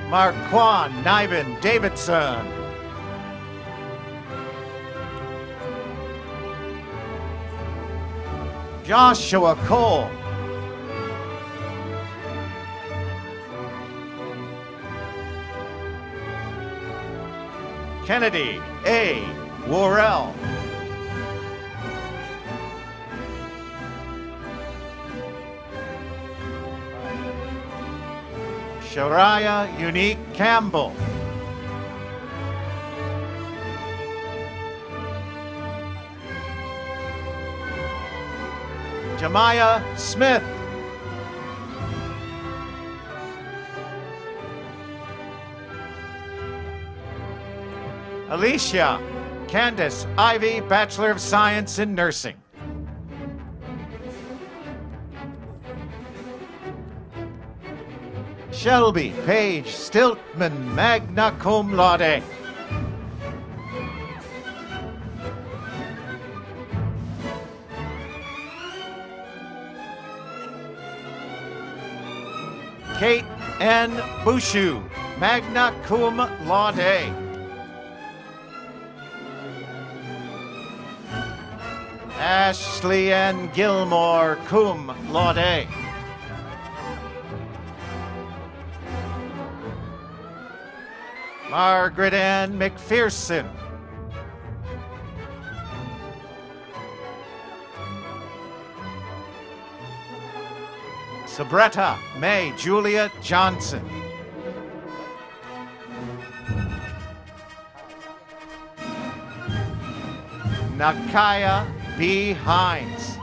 Marquand Niven Davidson. Joshua Cole. Kennedy A. Worrell. Shariah Unique Campbell. Jemiah Smith. Alicia Candace Ivy, Bachelor of Science in Nursing. Shelby Paige Stiltman, magna cum laude. Kate N. Bushu, magna cum laude. Ashley N. Gilmore, cum laude. Margaret Ann McPherson. Sabretta May Julia Johnson. Nakaya B. Hines.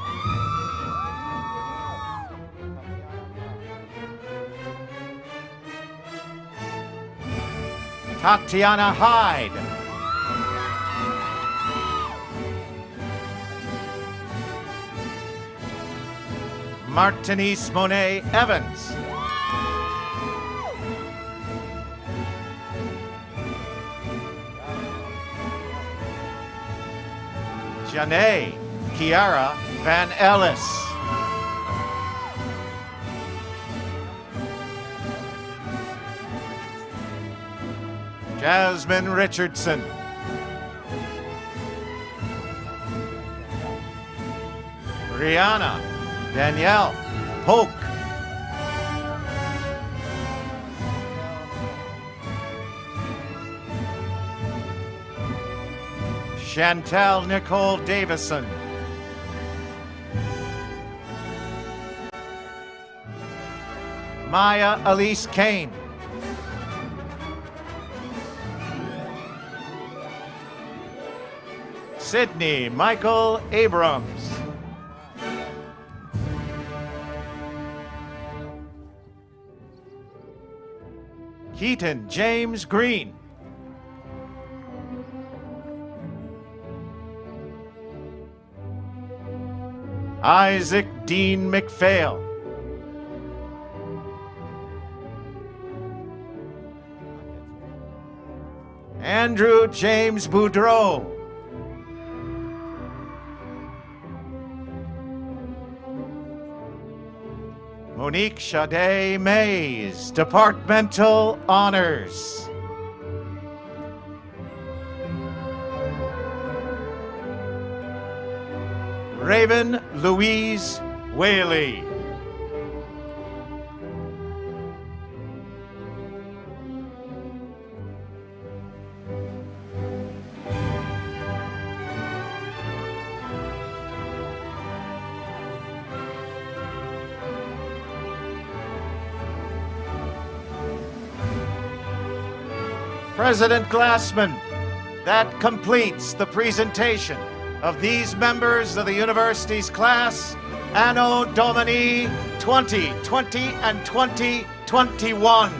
Tatiana Hyde. Martinise Monet Evans. Janae Kiara Van Ellis. Jasmine Richardson. Rihanna Danielle Polk. Chantel Nicole Davison. Maya Elise Kane. Sydney Michael Abrams. Keaton James Green. Isaac Dean McPhail. Andrew James Boudreau. Monique Sade Mays, Departmental Honors. Raven Louise Whaley. President Glassman, that completes the presentation of these members of the university's class Anno Domini 2020 and 2021.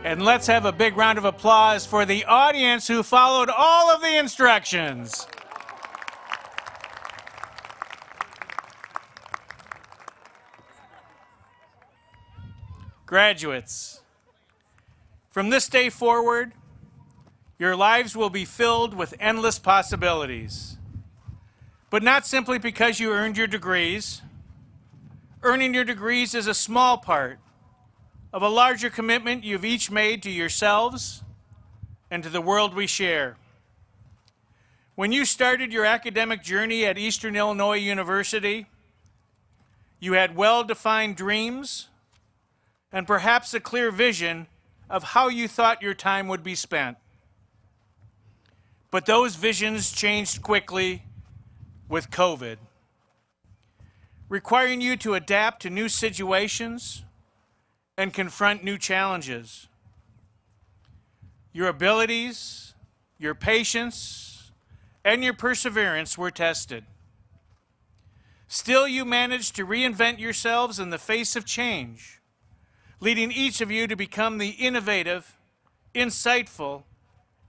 And let's have a big round of applause for the audience who followed all of the instructions. Graduates, from this day forward, your lives will be filled with endless possibilities. But not simply because you earned your degrees. Earning your degrees is a small part of a larger commitment you've each made to yourselves and to the world we share. When you started your academic journey at Eastern Illinois University, you had well-defined dreams and perhaps a clear vision of how you thought your time would be spent. But those visions changed quickly with COVID. requiring you to adapt to new situations and confront new challenges. Your abilities, your patience, and your perseverance were tested. Still, you managed to reinvent yourselves in the face of change, leading each of you to become the innovative, insightful,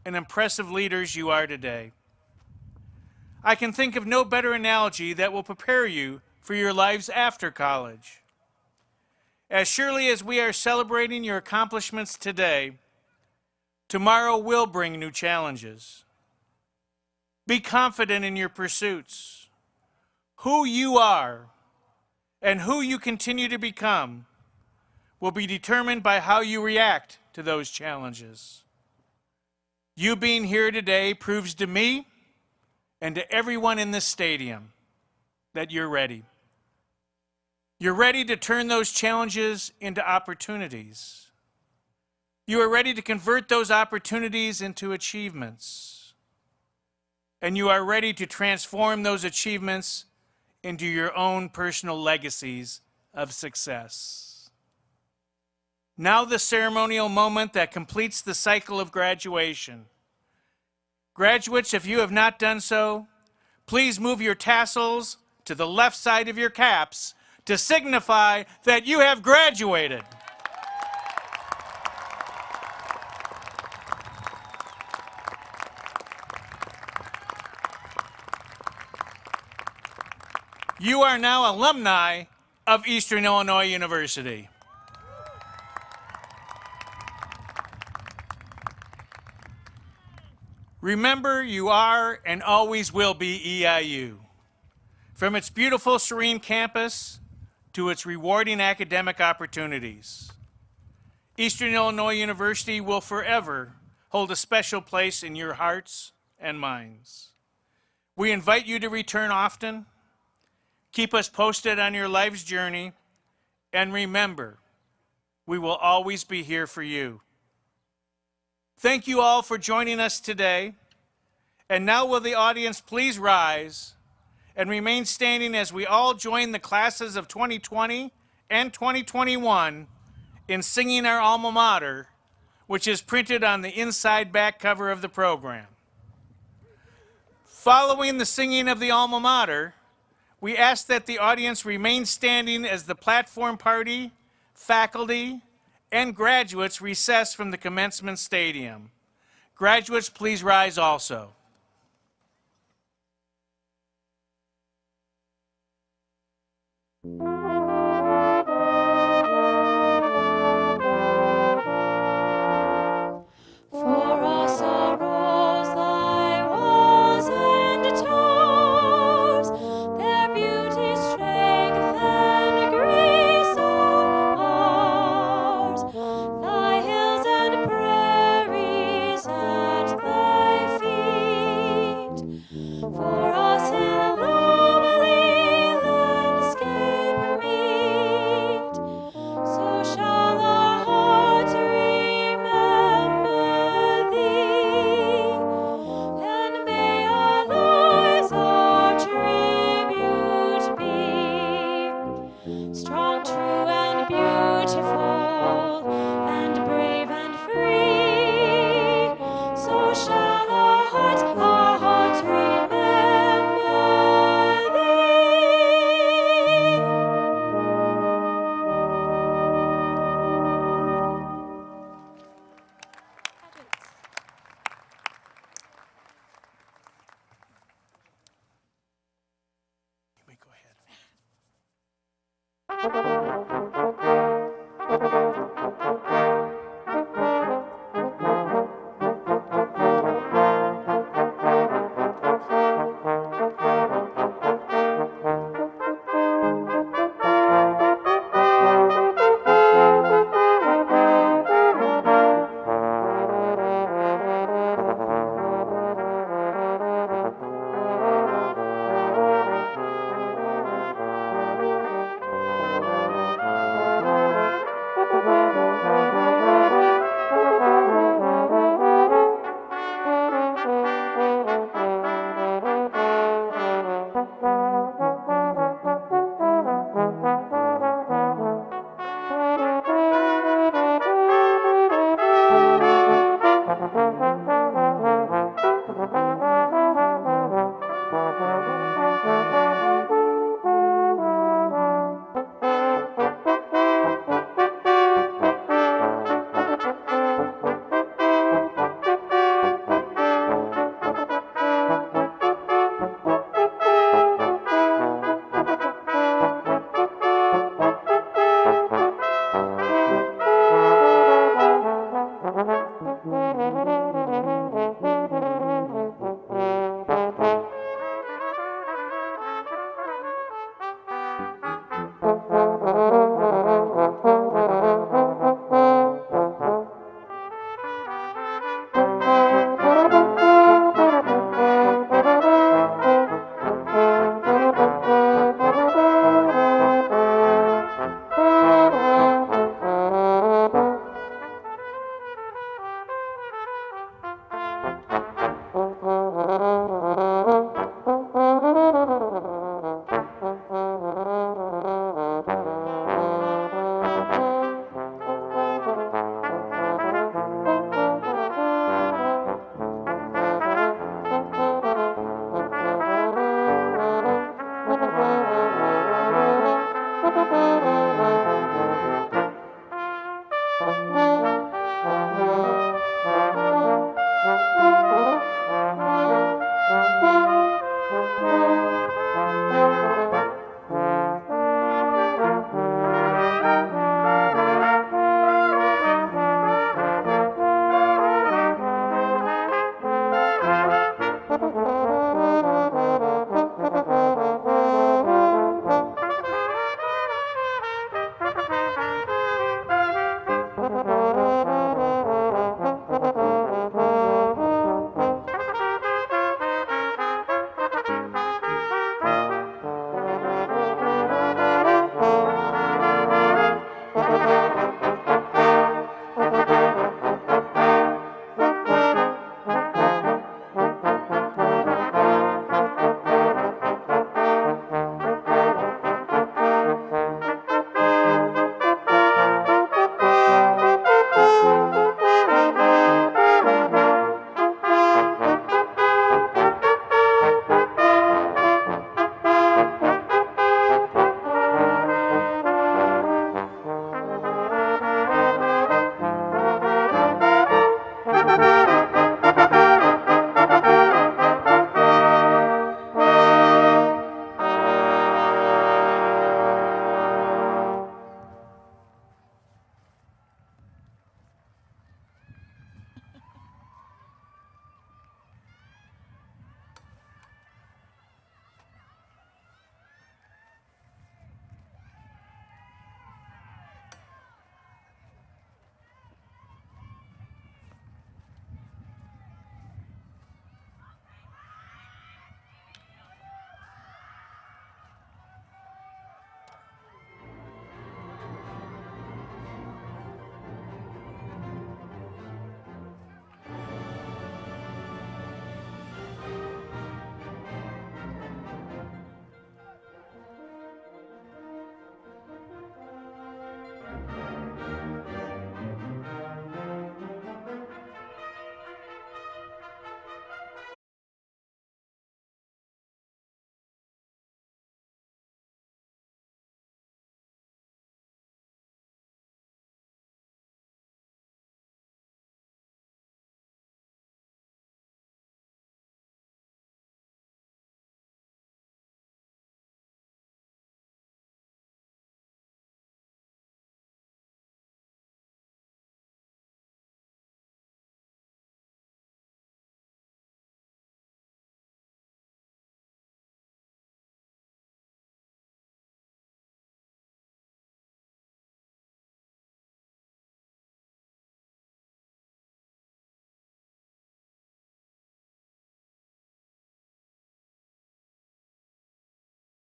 and impressive leaders you are today. I can think of no better analogy that will prepare you for your lives after college. As surely as we are celebrating your accomplishments today, tomorrow will bring new challenges. Be confident in your pursuits. Who you are and who you continue to become will be determined by how you react to those challenges. You being here today proves to me and to everyone in this stadium that you're ready. You're ready to turn those challenges into opportunities. You are ready to convert those opportunities into achievements. And you are ready to transform those achievements into your own personal legacies of success. Now the ceremonial moment that completes the cycle of graduation. Graduates, if you have not done so, please move your tassels to the left side of your caps to signify that you have graduated. You are now alumni of Eastern Illinois University. Remember, you are and always will be EIU. From its beautiful, serene campus to its rewarding academic opportunities, Eastern Illinois University will forever hold a special place in your hearts and minds. We invite you to return often. Keep us posted on your life's journey, and remember, we will always be here for you. Thank you all for joining us today, and now will the audience please rise and remain standing as we all join the classes of 2020 and 2021 in singing our alma mater, which is printed on the inside back cover of the program. Following the singing of the alma mater, we ask that the audience remain standing as the platform party, faculty, and graduates recess from the commencement stadium. Graduates, please rise also. For us arose thy walls and towers, their beauty, strength, and grace of ours. Thy hills and prairies at thy feet Thank you.